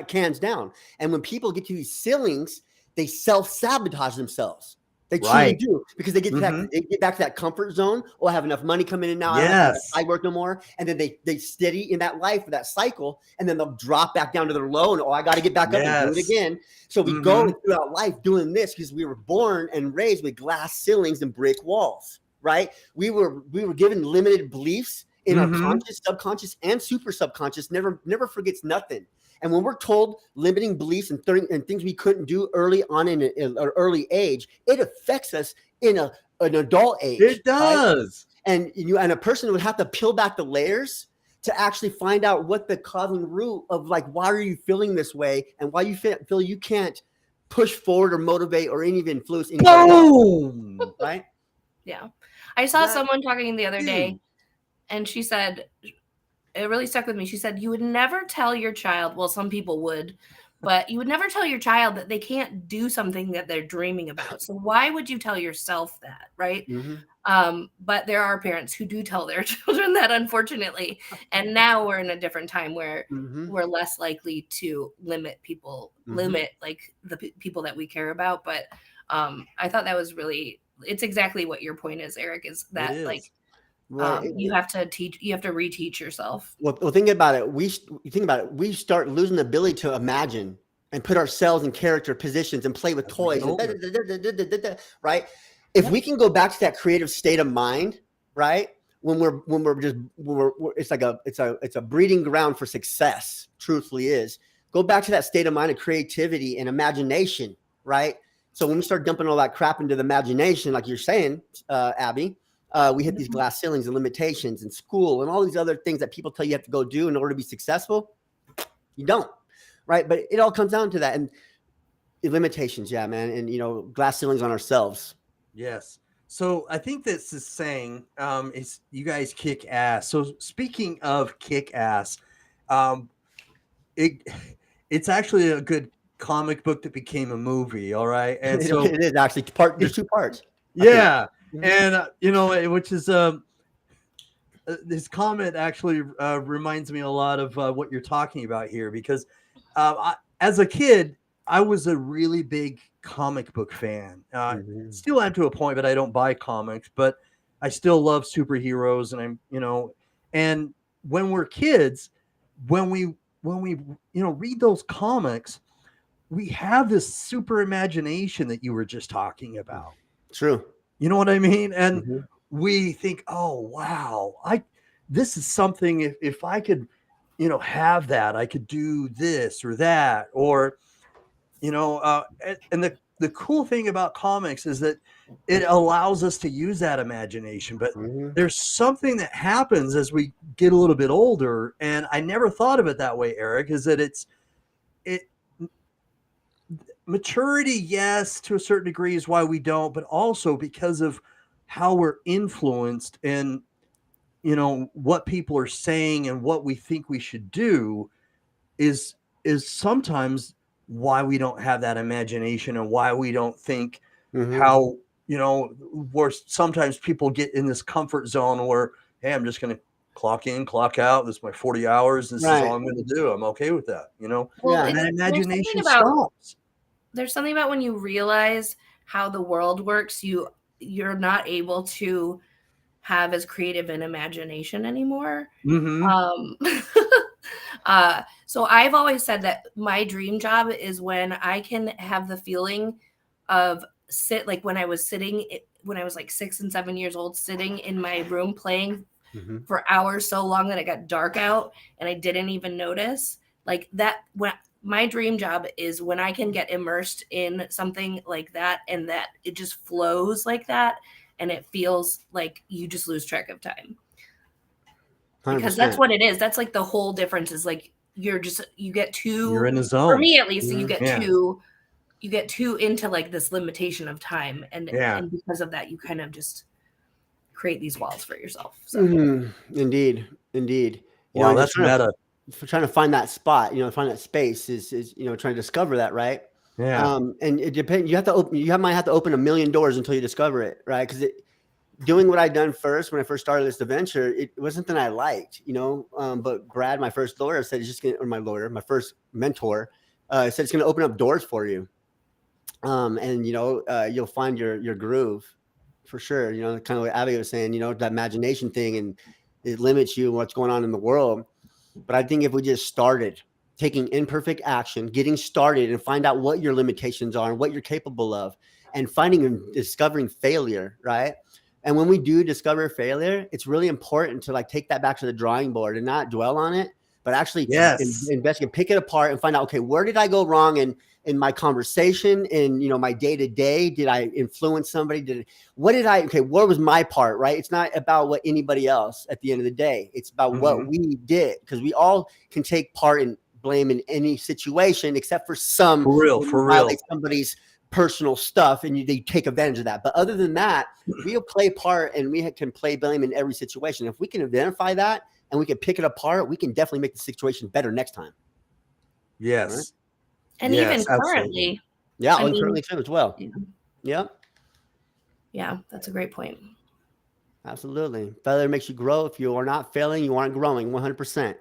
hands down. And when people get to these ceilings, they self-sabotage themselves, They truly Right. do, because they get back to that comfort zone. Oh, I have enough money coming in now. I don't have to Yes. work no more. And then they steady in that life, that cycle, and then they'll drop back down to their low. And I got to get back up and do it Yes. again. So we go throughout life doing this because we were born and raised with glass ceilings and brick walls, right? We were given limited beliefs in our conscious, subconscious, and super subconscious. Never forgets nothing. And when we're told limiting beliefs and things we couldn't do early on in an early age, it affects us in an adult age. It does. Right? And a person would have to peel back the layers to actually find out what the causing root of, like, why are you feeling this way, and why you feel you can't push forward or motivate or even influence anybody else, right? Yeah. I saw someone talking the other day, and she said, it really stuck with me. She said, you would never tell your child, well, some people would, but you would never tell your child that they can't do something that they're dreaming about. So why would you tell yourself that, right? But there are parents who do tell their children that, unfortunately. And now we're in a different time where we're less likely to limit like the people that we care about. But I thought that was really, it's exactly what your point is, Eric, is that like, you have to reteach yourself. Well, think about it. We start losing the ability to imagine and put ourselves in character positions and play with toys, right? If we can go back to that creative state of mind, right? When it's a breeding ground for success. Truthfully is. Go back to that state of mind of creativity and imagination, right? So when we start dumping all that crap into the imagination, like you're saying, Abby, we hit these glass ceilings and limitations in school and all these other things that people tell you have to go do in order to be successful. You don't, right? But it all comes down to that, and limitations, yeah, man, and glass ceilings on ourselves. Yes. So I think this is saying is you guys kick ass. So speaking of kick ass, it's actually a good comic book that became a movie. All right, and so it is actually there's two parts. Yeah. And which is this comment actually reminds me a lot of what you're talking about here, because as a kid, I was a really big comic book fan. Still am to a point, but I don't buy comics, but I still love superheroes, and and when we're kids, when we read those comics, we have this super imagination that you were just talking about. True. You know what I mean? And we think, oh, wow, this is something, if I could, have that, I could do this or that, or, and the cool thing about comics is that it allows us to use that imagination. But there's something that happens as we get a little bit older, and I never thought of it that way, Eric, is that maturity, yes, to a certain degree is why we don't, but also because of how we're influenced and, what people are saying and what we think we should do is sometimes why we don't have that imagination, and why we don't think how, where sometimes people get in this comfort zone where, hey, I'm just going to clock in, clock out. This is my 40 hours. This is all I'm going to do. I'm okay with that, Well, and that imagination stops. There's something about when you realize how the world works, you're not able to have as creative an imagination anymore. So I've always said that my dream job is when I can have the feeling of like when I was like 6 and 7 years old, sitting in my room playing for hours so long that it got dark out and I didn't even notice. Like that, when my dream job is when I can get immersed in something like that, and that it just flows like that, and it feels like you just lose track of time. 100%. Because that's what it is. That's like the whole difference, is like you're in the zone. For me, at least, you get too into like this limitation of time, and because of that, you kind of just create these walls for yourself. So. Indeed. Wow, that's meta. Trying to find that spot, find that space is trying to discover that, right? Yeah. And it depends. You might have to open 1 million doors until you discover it, right? Because doing what I'd done first when I first started this adventure, it wasn't something I liked, but Brad, my first lawyer, said my first mentor, said it's going to open up doors for you. And you'll find your groove for sure. Kind of what Abby was saying, that imagination thing, and it limits you and what's going on in the world. But I think if we just started taking imperfect action, getting started, and find out what your limitations are and what you're capable of, and finding and discovering failure, right? And when we do discover failure, it's really important to like take that back to the drawing board and not dwell on it, but actually investigate, pick it apart, and find out, okay, where did I go wrong in my conversation, in my day-to-day? Did I influence somebody? What was my part, right? It's not about what anybody else at the end of the day. It's about what we did, because we all can take part in blame in any situation, except for some for real. Like somebody's personal stuff, and they take advantage of that. But other than that, we'll play part, and we can play blame in every situation. If we can identify that and we can pick it apart, we can definitely make the situation better next time. Yes. Right? And even currently. Yeah, currently too as well. Yeah. Yeah, that's a great point. Absolutely. Failure makes you grow. If you are not failing, you aren't growing. 100%.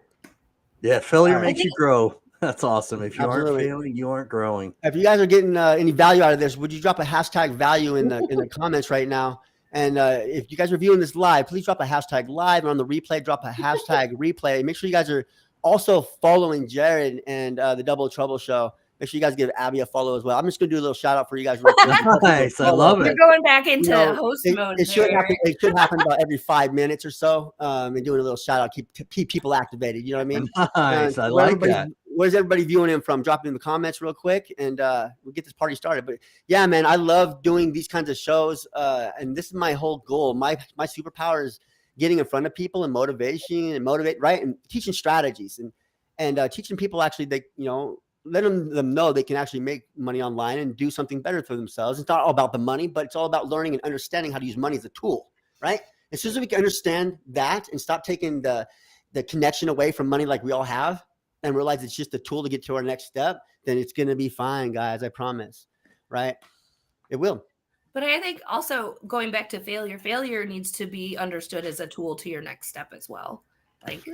Yeah, failure makes you grow. That's awesome. If you aren't failing, you aren't growing. If you guys are getting any value out of this, would you drop a hashtag value in the comments right now? And if you guys are viewing this live, please drop a hashtag live, and on the replay, drop a hashtag replay. Make sure you guys are also following Jared and the Double Trouble Show. Make sure you guys give Abby a follow as well. I'm just going to do a little shout out for you guys real quick. Nice. I love it. You're going back into host mode. It should happen about every 5 minutes or so. And doing a little shout out, keep people activated. You know what I mean? Nice. I like that. Where's everybody viewing in from? Drop it in the comments real quick, and we'll get this party started. But yeah, man, I love doing these kinds of shows. And this is my whole goal. My superpower is getting in front of people and motivate, right? And teaching strategies and teaching people actually letting them know they can actually make money online and do something better for themselves. It's not all about the money, but it's all about learning and understanding how to use money as a tool, right? As soon as we can understand that and stop taking the connection away from money like we all have, and realize it's just a tool to get to our next step, then it's going to be fine, guys. I promise, right? It will. But I think also going back to failure needs to be understood as a tool to your next step as well. Like,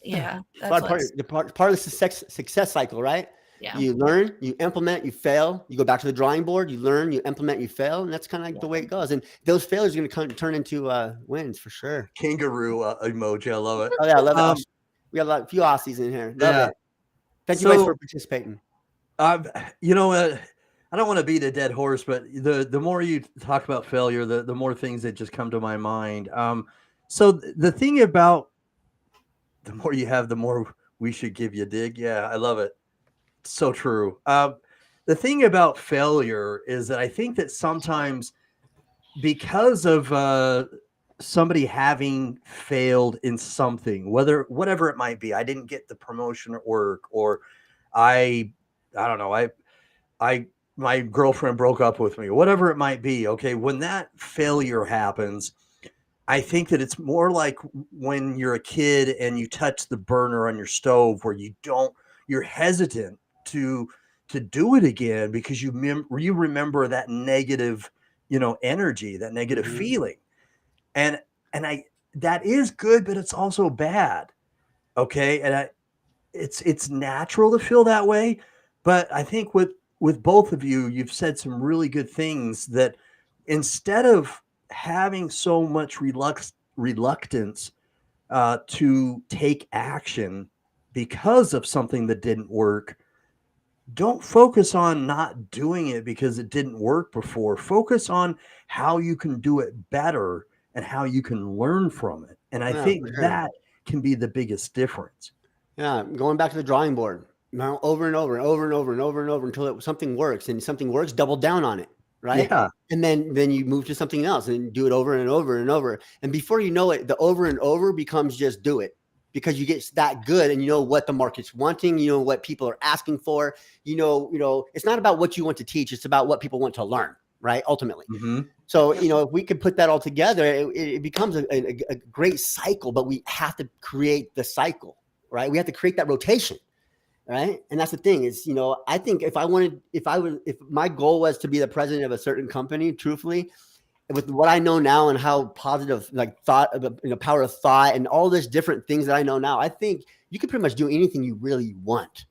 yeah, that's part of the success cycle, right? Yeah. You learn, you implement, you fail, you go back to the drawing board, you learn, you implement, you fail, and that's kind of like the way it goes. And those failures are going to turn into wins for sure. Kangaroo emoji, I love it. Oh yeah, I love it. We got a few Aussies in here. Love it. Thank you guys for participating. I don't want to beat a dead horse, but the more you talk about failure, the more things that just come to my mind. So the thing about the more you have, the more we should give you. Dig. Yeah, I love it. So true. The thing about failure is that I think that sometimes because of somebody having failed in something, whatever it might be, I didn't get the promotion at work, or I don't know, my girlfriend broke up with me, whatever it might be. Okay. When that failure happens, I think that it's more like when you're a kid and you touch the burner on your stove where you're hesitant to do it again because you remember that negative, energy, that negative feeling. And that is good, but it's also bad. Okay. And it's natural to feel that way. But I think with both of you, you've said some really good things that instead of having so much reluctance to take action because of something that didn't work, don't focus on not doing it because it didn't work before. Focus on how you can do it better and how you can learn from it. And I think that can be the biggest difference. Yeah, going back to the drawing board, over and over and over and over and over and over until something works, and something works, double down on it. Right. Yeah. And then you move to something else and do it over and over and over. And before you know it, the over and over becomes just do it, because you get that good and you know what the market's wanting, you know what people are asking for, it's not about what you want to teach. It's about what people want to learn. Right. Ultimately. Mm-hmm. So, if we could put that all together, it becomes a great cycle, but we have to create the cycle, right? We have to create that rotation. Right. And that's the thing is, I think if my goal was to be the president of a certain company, truthfully, with what I know now and how positive, like thought, power of thought and all these different things that I know now, I think you can pretty much do anything you really want.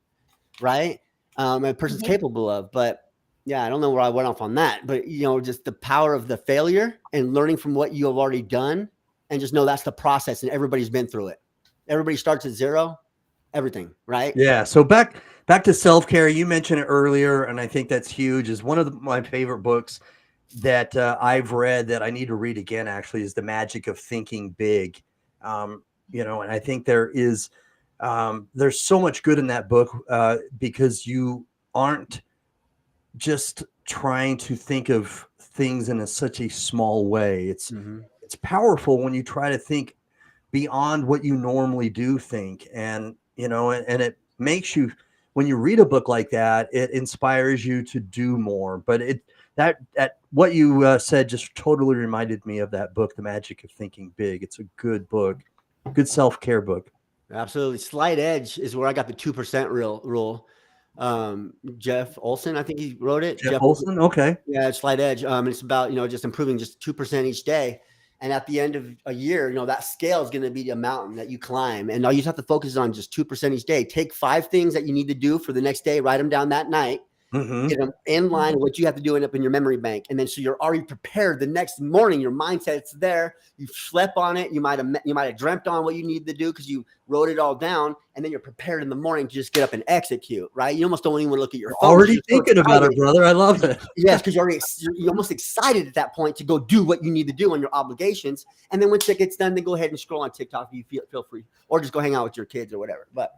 Right. A person's capable of. But Yeah, I don't know where I went off on that, but just the power of the failure and learning from what you have already done, and just know that's the process, and everybody's been through it. Everybody starts at zero, everything, right? Yeah. So back to self-care. You mentioned it earlier, and I think that's huge. Is one of my favorite books that I've read that I need to read again. Actually, is The Magic of Thinking Big. And I think there's so much good in that book because you aren't just trying to think of things in such a small way. It's powerful when you try to think beyond what you normally do think, and it makes you, when you read a book like that, it inspires you to do more. But that what you said just totally reminded me of that book, The Magic of Thinking Big. It's a good book, good self-care book. Absolutely. Slight Edge is where I got the 2% rule. Jeff Olson, I think he wrote it. Jeff Olson. Okay. Yeah, it's Slight Edge. It's about, just improving just 2% each day. And at the end of a year, that scale is going to be a mountain that you climb. And all you just have to focus on just 2% each day. Take 5 things that you need to do for the next day, write them down that night. Get them in line with what you have to do, end up in your memory bank. And then so you're already prepared the next morning. Your mindset's there. You slept on it. You might have dreamt on what you need to do because you wrote it all down. And then you're prepared in the morning to just get up and execute, right? You almost don't even want to look at your phone. Already thinking about it, brother. I love it. Yes, because you're almost excited at that point to go do what you need to do on your obligations. And then once it gets done, then go ahead and scroll on TikTok if you feel free, or just go hang out with your kids or whatever. But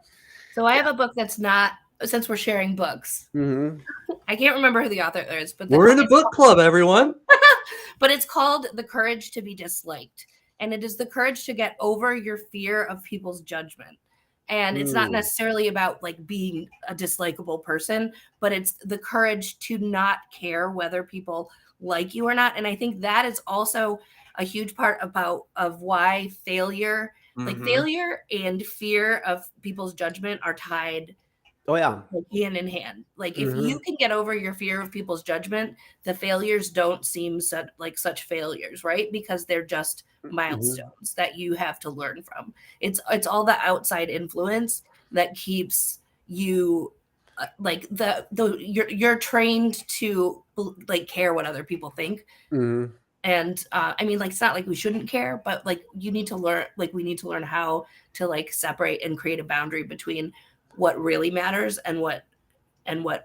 so I have a book that's not, since we're sharing books. I can't remember who the author is, but we're in a book club, everyone. But it's called The Courage to Be Disliked. And it is the courage to get over your fear of people's judgment. And it's not necessarily about like being a dislikable person, but it's the courage to not care whether people like you or not. And I think that is also a huge part of why failure, like failure and fear of people's judgment are tied. Oh yeah, like hand in hand. Like if you can get over your fear of people's judgment, the failures don't seem like such failures, right? Because they're just milestones that you have to learn from. It's all the outside influence that keeps you like you're trained to like care what other people think. And I mean, like, it's not like we shouldn't care, but like we need to learn how to like separate and create a boundary between what really matters and what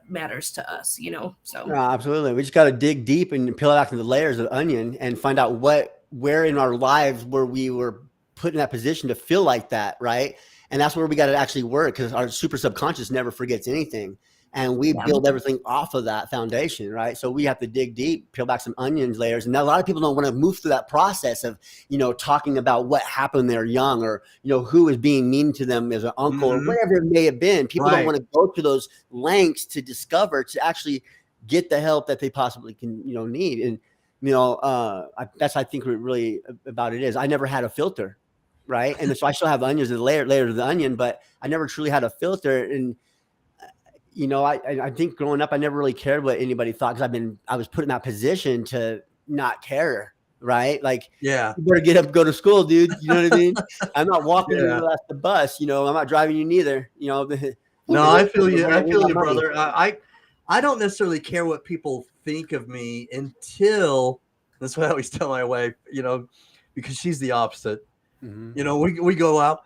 matters to us, so absolutely. We just got to dig deep and peel back to the layers of the onion and find out where in our lives where we were put in that position to feel like that, right? And that's where we got to actually work, because our super subconscious never forgets anything, and we build everything off of that foundation, right? So we have to dig deep, peel back some onions layers. And a lot of people don't want to move through that process of, talking about what happened when they were young, or, who was being mean to them as an uncle or whatever it may have been. People don't want to go to those lengths to discover, to actually get the help that they possibly can, need. And, that's, I think, what really about it is. I never had a filter, right? And so I still have onions and layers of the onion, but I never truly had a filter. And, I think growing up, I never really cared what anybody thought, because I was put in that position to not care, right? Like, you better get up and go to school, dude. You know what I mean? I'm not walking you off the bus. I'm not driving you neither. No, I feel you. I feel you, brother. I don't necessarily care what people think of me until, that's what I always tell my wife, because she's the opposite. We go out.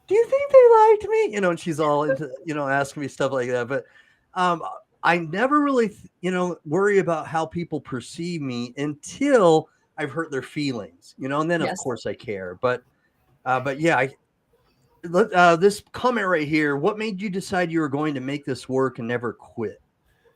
Do you think they liked me? And she's all into, asking me stuff like that. But I never really, worry about how people perceive me until I've hurt their feelings, and then of course I care. But yeah, this comment right here: what made you decide you were going to make this work and never quit?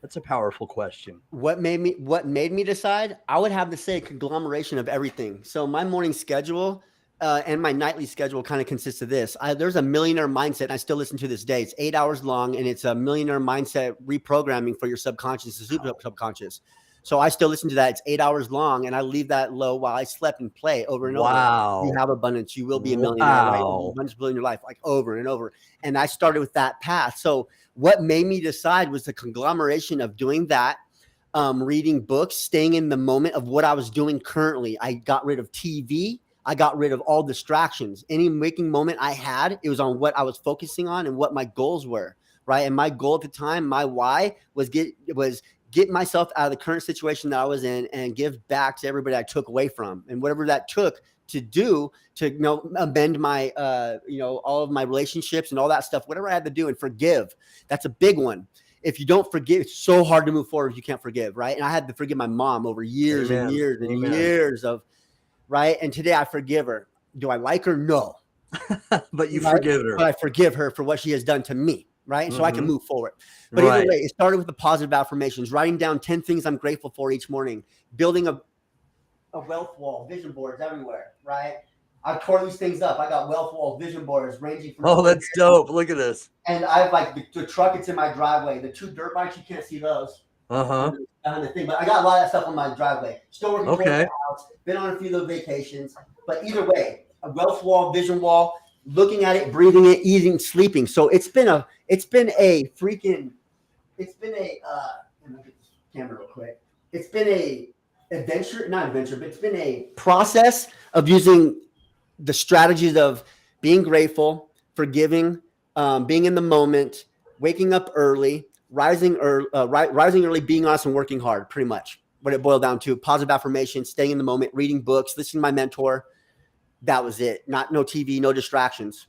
That's a powerful question. What made me decide? I would have to say a conglomeration of everything. So my morning schedule and my nightly schedule kind of consists of this. There's a Millionaire Mindset, and I still listen to this day. It's 8 hours long, and it's a Millionaire Mindset reprogramming for your subconscious and super subconscious. So I still listen to that. It's 8 hours long, and I leave that low while I slept and play over and over. You have abundance. You will be a millionaire. Right? Abundance will in your life, like over and over. And I started with that path. So what made me decide was the conglomeration of doing that, reading books, staying in the moment of what I was doing currently. I got rid of TV. I got rid of all distractions. Any waking moment I had, it was on what I was focusing on and what my goals were, right? And my goal at the time, my why was get get myself out of the current situation that I was in and give back to everybody I took away from, and whatever that took to do to, you know, amend my, you know, all of my relationships and all that stuff, whatever I had to do, and forgive. That's a big one. If you don't forgive, it's so hard to move forward if you can't forgive, right? And I had to forgive my mom over years and years and years of, right? And today I forgive her. Do I like her? No. But you Right? forgive her. But I forgive her for what she has done to me, right? So I can move forward. But either way, it started with the positive affirmations, writing down 10 things I'm grateful for each morning, building a wealth wall, vision boards everywhere, right? I tore these things up. I got wealth walls, vision boards ranging from. Oh, that's dope. Look at this. And I have like the truck, it's in my driveway. The 2 dirt bikes, you can't see those. Behind the thing, but I got a lot of stuff on my driveway. Still working towards the house. Been on a few of those vacations. But either way, a wealth wall, vision wall, looking at it, breathing it, eating, sleeping. So let me get this camera real quick. It's been a not adventure, but it's been a process of using the strategies of being grateful, forgiving, being in the moment, waking up early, rising early, being honest, and working hard. Pretty much what it boiled down to: positive affirmation, staying in the moment, reading books, listening to my mentor. That was it. No TV, no distractions.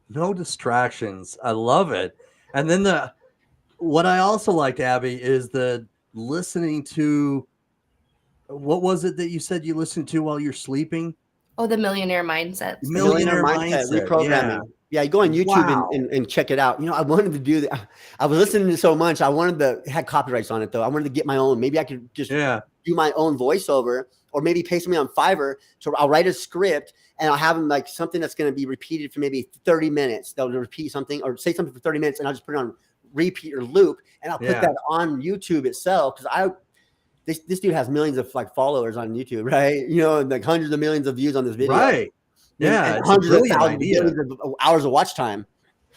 No distractions. I love it. And then what I also liked, Abby, is the listening to. What was it that you said you listened to while you're sleeping? Oh, the Millionaire Mindset. Millionaire mindset. Reprogramming. Yeah, you go on YouTube and check it out. You know, I wanted to do that. I was listening to so much. I wanted to, it had copyrights on it though. I wanted to get my own. Maybe I could just do my own voiceover, or maybe pay somebody on Fiverr. So I'll write a script and I'll have them like something that's going to be repeated for maybe 30 minutes. They'll repeat something or say something for 30 minutes, and I'll just put it on repeat or loop, and I'll put that on YouTube itself. Because this dude has millions of like followers on YouTube, right? You know, and like hundreds of millions of views on this video. Right. Yeah. And hundreds of thousands, millions of hours of watch time.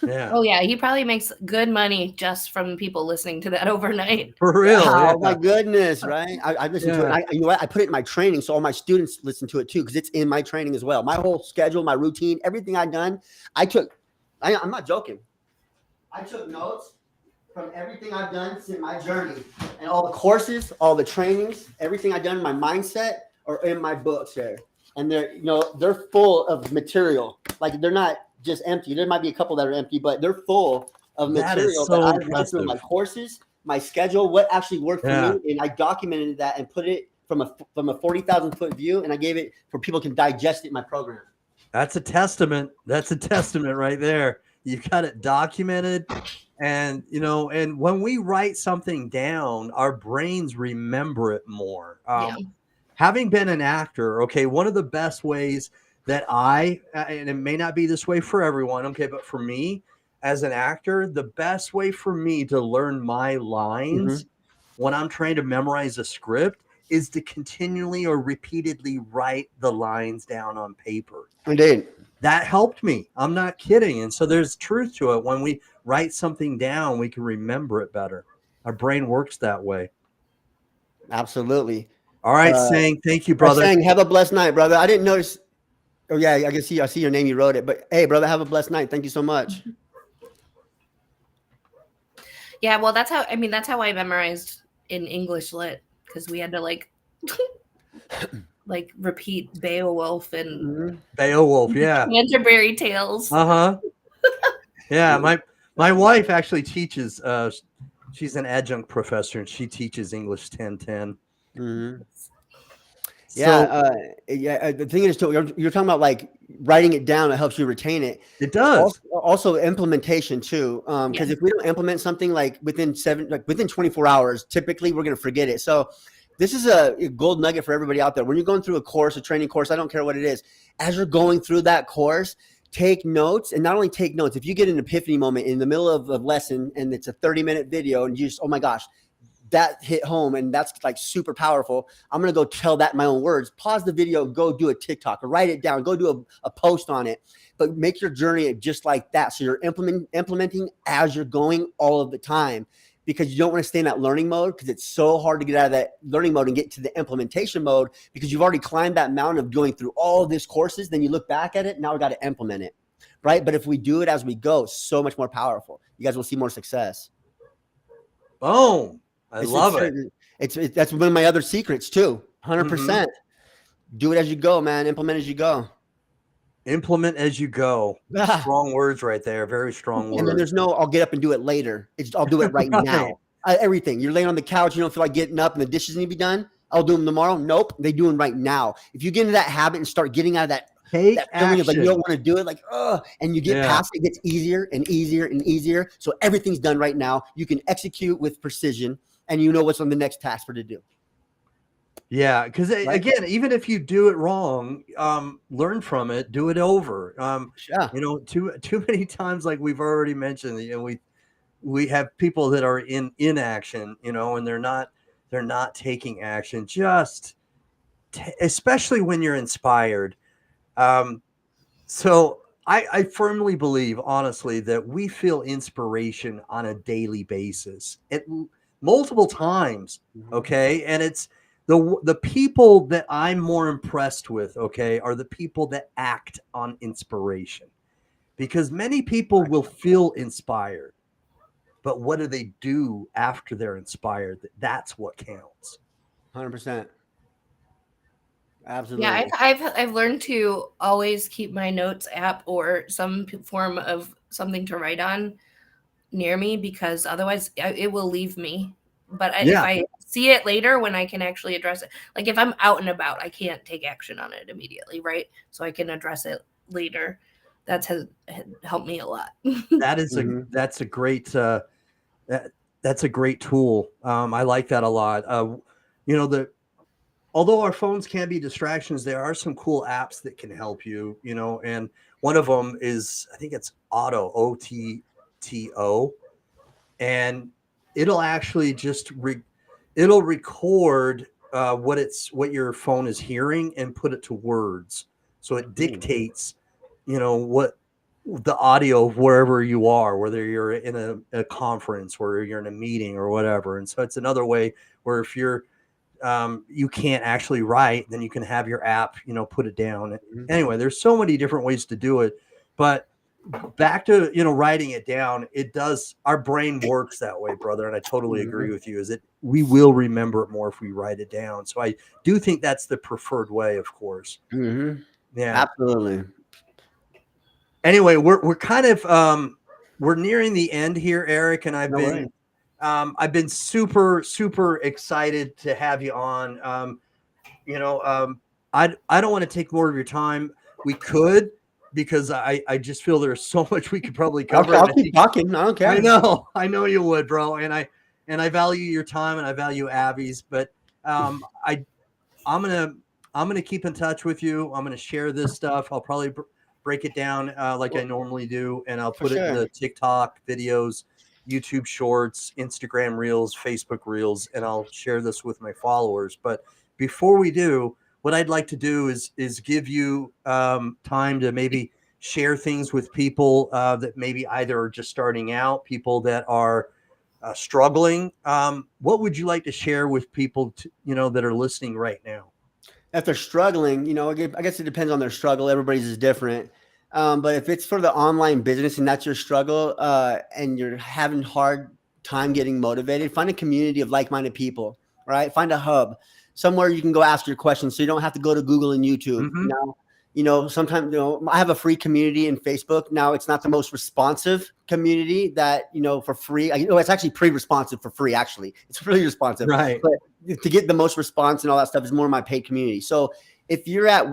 Yeah. Oh yeah, he probably makes good money just from people listening to that overnight. For real. Oh my goodness, right? I listen to it. You know what? I put it in my training, so all my students listen to it too, because it's in my training as well. My whole schedule, my routine, everything I've done, I'm not joking. I took notes from everything I've done since my journey, and all the courses, all the trainings, everything I've done in my mindset are in my books here. And they're full of material. Like they're not just empty. There might be a couple that are empty, but they're full of material that I've read through my courses, my schedule, what actually worked for me, and I documented that and put it from a 40,000-foot view, and I gave it for people can digest it in my program. That's a testament. That's a testament right there. You got it documented. And, and when we write something down, our brains remember it more. Having been an actor, one of the best ways that and it may not be this way for everyone, but for me as an actor, the best way for me to learn my lines when I'm trying to memorize a script is to continually or repeatedly write the lines down on paper. Indeed. That helped me. I'm not kidding. And so there's truth to it. When we write something down, we can remember it better. Our brain works that way. Absolutely. All right, Sang. Thank you, brother. Sang, have a blessed night, brother. I didn't notice. Oh, yeah, I see your name. You wrote it. But hey, brother, have a blessed night. Thank you so much. Yeah, well, that's how I memorized in English lit, because we had to like repeat Beowulf and Beowulf, yeah. Canterbury Tales. Yeah, my wife actually teaches. She's an adjunct professor, and she teaches English 1010. The thing is, too, you're talking about like writing it down. It helps you retain it. It does. Also implementation too, because if we don't implement something like within 24 hours, typically we're going to forget it. So this is a gold nugget for everybody out there. When you're going through a training course, I don't care what it is. As you're going through that course, take notes, and not only take notes. If you get an epiphany moment in the middle of a lesson and it's a 30-minute video, and you just, oh my gosh, that hit home and that's like super powerful, I'm going to go tell that in my own words. Pause the video, go do a TikTok or write it down, go do a post on it, but make your journey just like that. So you're implementing as you're going all of the time, because you don't want to stay in that learning mode, because it's so hard to get out of that learning mode and get to the implementation mode, because you've already climbed that mountain of going through all of these courses. Then you look back at it. Now we got to implement it. Right. But if we do it as we go, so much more powerful. You guys will see more success. Boom. I love it. That's one of my other secrets too. 100%. Mhm. Do it as you go, man. Implement as you go. Implement as you go. Ah. Strong words right there. Very strong And then words. there's no, I'll get up and do it later. I'll do it right Right. now. Everything. You're laying on the couch. You don't feel like getting up and the dishes need to be done. I'll do them tomorrow. Nope. They do them right now. If you get into that habit and start getting out of that Take feeling of like, you action. don't want to do it, like, and you get Yeah. past it, it gets easier and easier and easier. So everything's done right now. You can execute with precision and you know what's on the next task for to do. Yeah, because Right? again, even if you do it wrong, learn from it, do it over. Yeah. You know, too many times, like we've already mentioned, you know, we have people that are in inaction, you know, and they're not taking action. Just especially when you're inspired. So I firmly believe, honestly, that we feel inspiration on a daily basis, multiple times. Okay, and it's the people that I'm more impressed with. Okay, are the people that act on inspiration, because many people will feel inspired, but what do they do after they're inspired? That's what counts. 100%. Absolutely. Yeah, I've learned to always keep my notes app or some form of something to write on near me, because otherwise it will leave me. But if Yeah. I see it later when I can actually address it, like if I'm out and about, I can't take action on it immediately, right? So I can address it later. That's has helped me a lot. That is Mhm. that's a great that's a great tool. I like that a lot. You know, although our phones can be distractions, there are some cool apps that can help you, you know, and one of them is, I think it's Otto, OTTO, and it'll actually just it'll record what your phone is hearing and put it to words. So it dictates, you know, what the audio of wherever you are, whether you're in a conference, where you're in a meeting or whatever. And so it's another way where if you can't actually write, then you can have your app, you know, put it down. Mhm. Anyway, there's so many different ways to do it, but back to, you know, writing it down, our brain works that way, brother, and I totally agree with you, is that we will remember it more if we write it down. So I do think that's the preferred way, of course. Mhm. Yeah. Absolutely. Anyway, we're kind of we're nearing the end here, Eric, and No worries. I've been super, super excited to have you on. You know, I don't want to take more of your time. We could, because I just feel there's so much we could probably cover. I'll keep talking. I don't care. I know you would, bro, and I value your time and I value Abby's, but I'm gonna keep in touch with you. I'm gonna share this stuff. I'll probably break it down like I normally do, and I'll put it in the TikTok videos, YouTube Shorts, Instagram Reels, Facebook Reels, and I'll share this with my followers. But before we do, what I'd like to do is give you time to maybe share things with people that maybe either are just starting out, people that are struggling. What would you like to share with people, you know, that are listening right now? If they're struggling, you know, I guess it depends on their struggle. Everybody's is different. But if it's for the online business and that's your struggle, and you're having hard time getting motivated, find a community of like-minded people, right? Find a hub, somewhere you can go ask your questions, so you don't have to go to Google and YouTube. Mhm. Now, you know, sometimes, you know, I have a free community in Facebook. Now, it's not the most responsive community that, you know, for free. You know, it's actually pre-responsive for free. Actually, it's really responsive, Right? But to get the most response and all that stuff is more my paid community. So if you're at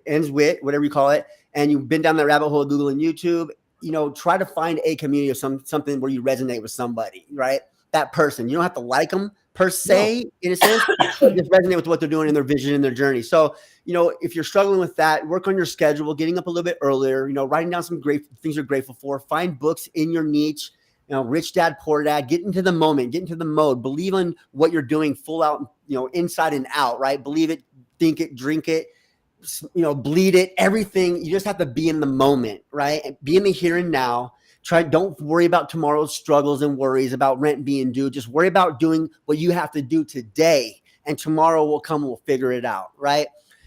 ends wit, whatever you call it, and you've been down that rabbit hole of Google and YouTube, you know, try to find a community of something where you resonate with somebody, right? That person. You don't have to like them per se, in a sense, but just resonate with what they're doing in their vision and their journey. So, you know, if you're struggling with that, work on your schedule, getting up a little bit earlier, you know, writing down some great things you're grateful for, find books in your niche, you know, Rich Dad, Poor Dad, get into the moment, get into the mode, believe in what you're doing full out, you know, inside and out, right? Believe it, think it, drink it, you know, bleed it, everything. You just have to be in the moment, right? And be in the here and now. Don't worry about tomorrow's struggles and worries about rent being due. Just worry about doing what you have to do today, and tomorrow will come, we'll figure it out, right?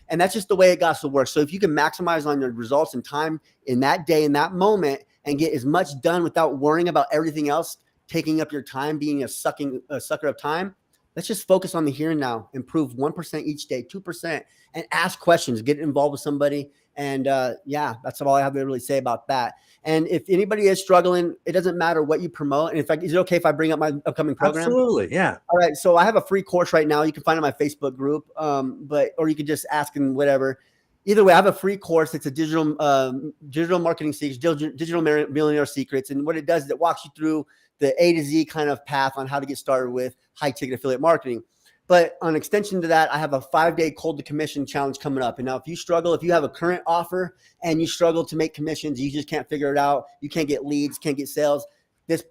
And that's just the way it got to work. So if you can maximize on your results and time in that day, in that moment, and get as much done without worrying about everything else, taking up your time, being a sucker of time. Let's just focus on the here and now, improve 1% each day, 2%, and ask questions, get involved with somebody. And yeah, that's all I have to really say about that. And if anybody is struggling, it doesn't matter what you promote. And in fact, is it okay if I bring up my upcoming program? Absolutely. Yeah. All right. So I have a free course right now. You can find it on my Facebook group, or you can just ask and whatever. Either way, I have a free course. It's a digital marketing secrets, digital millionaire secrets. And what it does is it walks you through the A to Z kind of path on how to get started with high ticket affiliate marketing. But on extension to that, I have a 5-day cold to commission challenge coming up. And now if you struggle, if you have a current offer and you struggle to make commissions, you just can't figure it out, you can't get leads, can't get sales, this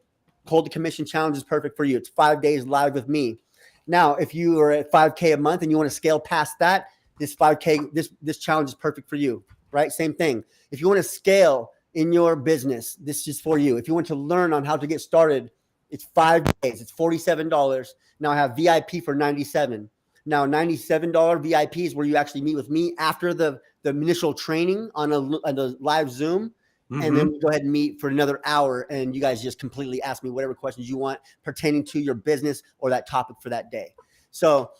cold to commission challenge is perfect for you. It's 5 days live with me. Now, if you are at 5K a month and you want to scale past that, this 5K, this challenge is perfect for you, right? Same thing. If you want to scale in your business, this is for you. If you want to learn on how to get started, it's 5 days. It's $47. Now I have VIP for $97. Now $97 VIP is where you actually meet with me after the initial training on a live Zoom. Mm-hmm. And then we go ahead and meet for another hour. And you guys just completely ask me whatever questions you want pertaining to your business or that topic for that day. So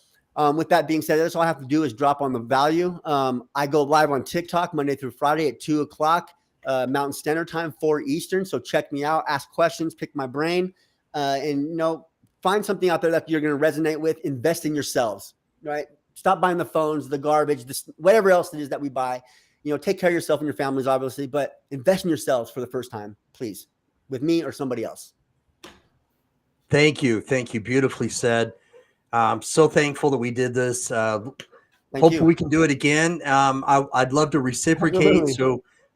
with that being said, that's all I have to do is drop on the value. I go live on TikTok Monday through Friday at 2 o'clock Mountain Standard Time, 4 Eastern. So check me out, ask questions, pick my brain, and find something out there that you're going to resonate with. Invest in yourselves, right? Stop buying the phones, the garbage, whatever else it is that we buy. Take care of yourself and your families, obviously, but invest in yourselves for the first time, please, with me or somebody else. Thank you. Beautifully said. I'm so thankful that we did this. Hopefully we can do it again. I'd love to reciprocate. Absolutely.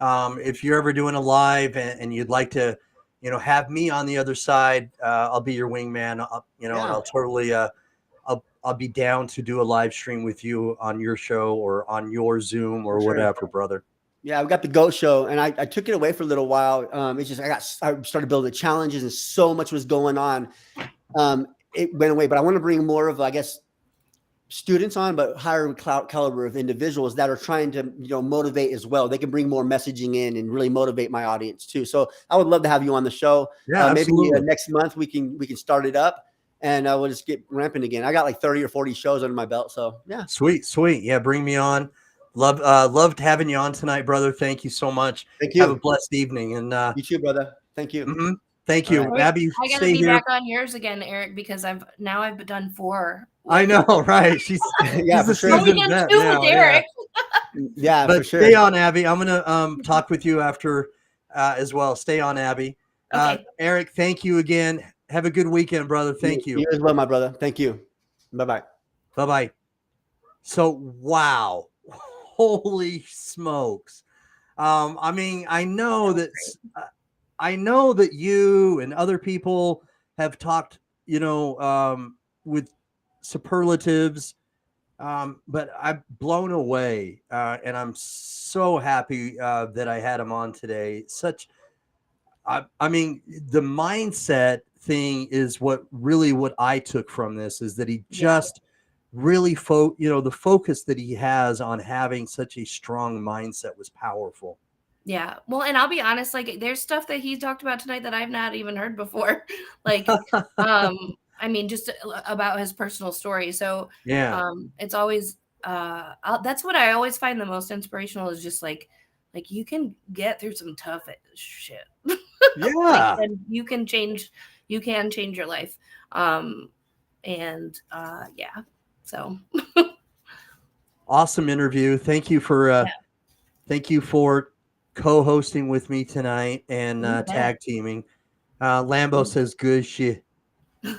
So if you're ever doing a live and you'd like to, have me on the other side, I'll be your wingman. And I'll totally, I'll be down to do a live stream with you on your show or on your Zoom or whatever, brother. Yeah, we got the GOAT show, and I took it away for a little while. It's just I started building challenges, and so much was going on. It went away, but I want to bring more of, I guess, students on, but higher caliber of individuals that are trying to, motivate as well. They can bring more messaging in and really motivate my audience too. So I would love to have you on the show. Yeah, maybe next month we can start it up, and we'll just get ramping again. I got like 30 or 40 shows under my belt. So yeah, sweet. Yeah, bring me on. Loved having you on tonight, brother. Thank you so much. Thank you. Have a blessed evening, and you too, brother. Thank you. Mm-hmm. Thank you, right. Abby. I gotta be back on yours again, Eric, because I've done 4. I know, right? She's yeah, for sure. We did 2 with Eric. Yeah, but for sure. Stay on, Abby. I'm gonna talk with you after as well. Stay on, Abby. Okay. Eric, thank you again. Have a good weekend, brother. Thank you. You as well, my brother. Thank you. Bye-bye. Bye-bye. So, wow. Holy smokes. I mean, I know that you and other people have talked, with superlatives, but I'm blown away, and I'm so happy that I had him on today. I mean, the mindset thing is what I took from this, is that he just really the focus that he has on having such a strong mindset was powerful. Yeah. Well, and I'll be honest, like there's stuff that he talked about tonight that I've not even heard before. Like, I mean, just about his personal story. So yeah, it's always, that's what I always find the most inspirational, is just like you can get through some tough shit. Yeah. And you can change your life. Yeah. So awesome interview. Thank you for co-hosting with me tonight and tag teaming. Lambo says good shit. It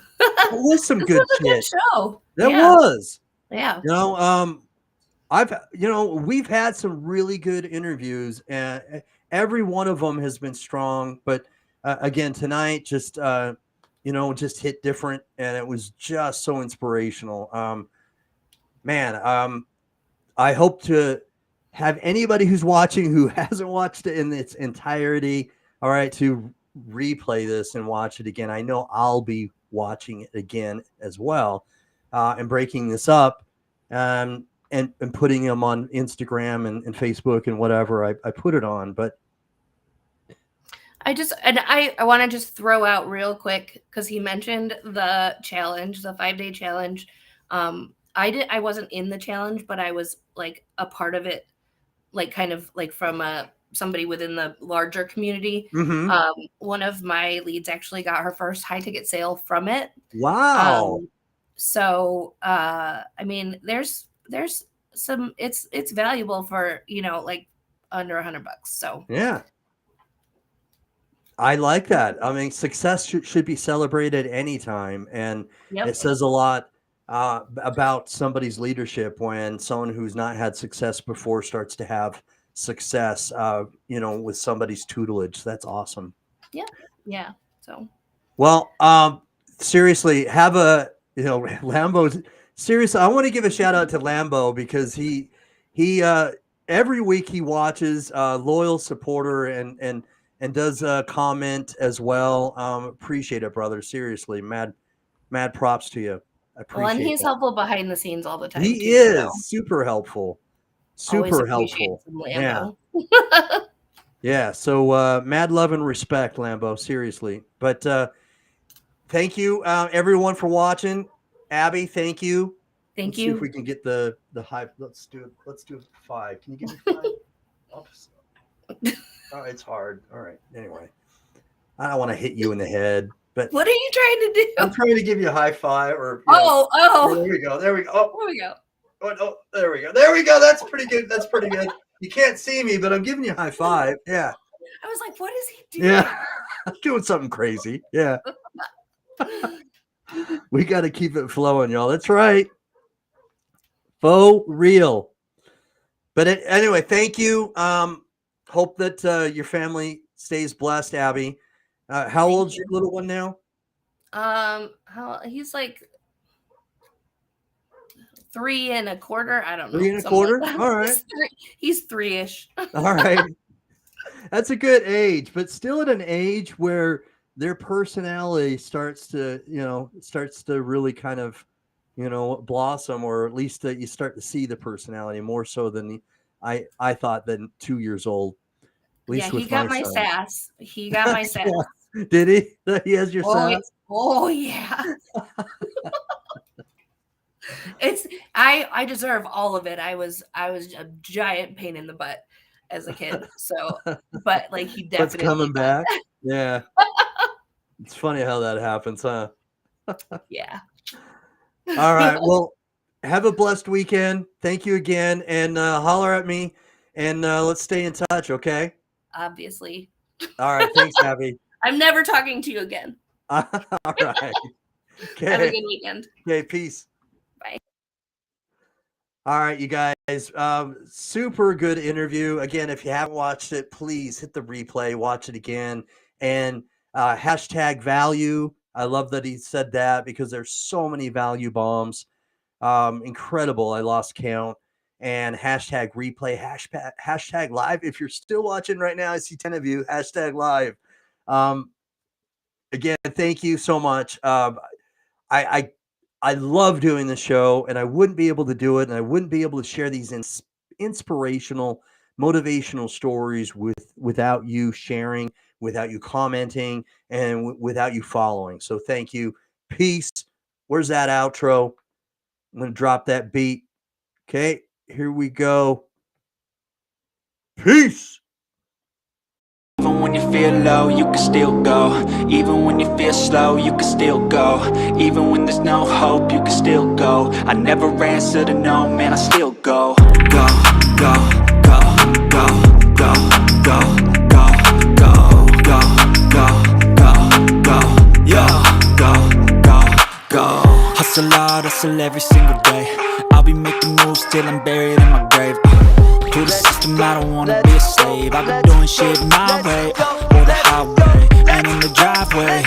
was some good shit. Show. That was. Yeah. We've had some really good interviews, and every one of them has been strong. But again, tonight just hit different, and it was just so inspirational. I hope to have anybody who's watching who hasn't watched it in its entirety, all right, to replay this and watch it again. I know I'll be watching it again as well, and breaking this up, and putting them on Instagram and Facebook and whatever I put it on. But I want to just throw out real quick, because he mentioned the challenge, the 5-day challenge. I wasn't in the challenge, but I was like a part of it, like kind of like from somebody within the larger community. Mm-hmm. One of my leads actually got her first high ticket sale from it. Wow. So I mean, there's some, it's valuable for, like under $100. So Yeah. I like that. I mean, success should be celebrated anytime. And yep. it says a lot about somebody's leadership when someone who's not had success before starts to have success, with somebody's tutelage. That's awesome. Yeah. So, well, seriously, Lambo. Seriously, I want to give a shout out to Lambo because he every week he watches, loyal supporter and does comment as well. Appreciate it, brother. Seriously, mad props to you. I appreciate and he's that. helpful behind the scenes all the time. He too, is super helpful. Super always helpful. Yeah. Yeah. So mad love and respect, Lambo. Seriously. But thank you, everyone, for watching. Abby, thank you. Thank Let's you. see if we can get the high. Let's do 5. Can you give me 5? Oh, it's hard. All right. Anyway, I don't want to hit you in the head, but what are you trying to do? I'm trying to give you a high five. Or oh, there we go. There we go. Oh, there we go. Oh, there we go. There we go. That's pretty good. That's pretty good. You can't see me, but I'm giving you a high five. Yeah. I was like, what is he doing? Yeah. I'm doing something crazy. Yeah. We got to keep it flowing, y'all. That's right. Faux real. But anyway, thank you. Hope that your family stays blessed, Abby. How old's your little one now? He's like 3 1/4. I don't know. 3 1/4. All right. He's 3-ish. All right. That's a good age, but still at an age where their personality starts to really kind of, blossom, or at least that you start to see the personality more so than I thought than 2 years old. At least he got my sass. He got my sass. Did he? He has your sass? Oh yeah. I deserve all of it. I was a giant pain in the butt as a kid. So, but like he definitely. What's coming back? Yeah. It's funny how that happens, huh? Yeah. All right. Well, have a blessed weekend. Thank you again, and holler at me, and let's stay in touch. Okay. Obviously. All right. Thanks, Abby. I'm never talking to you again. All right. Okay. Have a good weekend. Okay. Peace. Bye. All right, you guys. Super good interview. Again, if you haven't watched it, please hit the replay, watch it again, and hashtag value. I love that he said that because there's so many value bombs. Incredible. I lost count. And hashtag replay, hashtag live. If you're still watching right now, I see 10 of you. Hashtag live. Again, thank you so much. I love doing the show, and I wouldn't be able to do it, and I wouldn't be able to share these inspirational, motivational stories without you sharing, without you commenting, and without you following. So thank you. Peace. Where's that outro? I'm going to drop that beat. Okay, here we go. Peace. Even when you feel low, you can still go. Even when you feel slow, you can still go. Even when there's no hope, you can still go. I never answer to no, man, I still go. Go, go, go, go, go, go, go, go, go, go, go, go, yo, go, go, go. Hustle hard, hustle every single day. I'll be making moves till I'm buried in my grave. To the system, I don't wanna be a slave. I've been doing shit my way, or the highway, and in the driveway.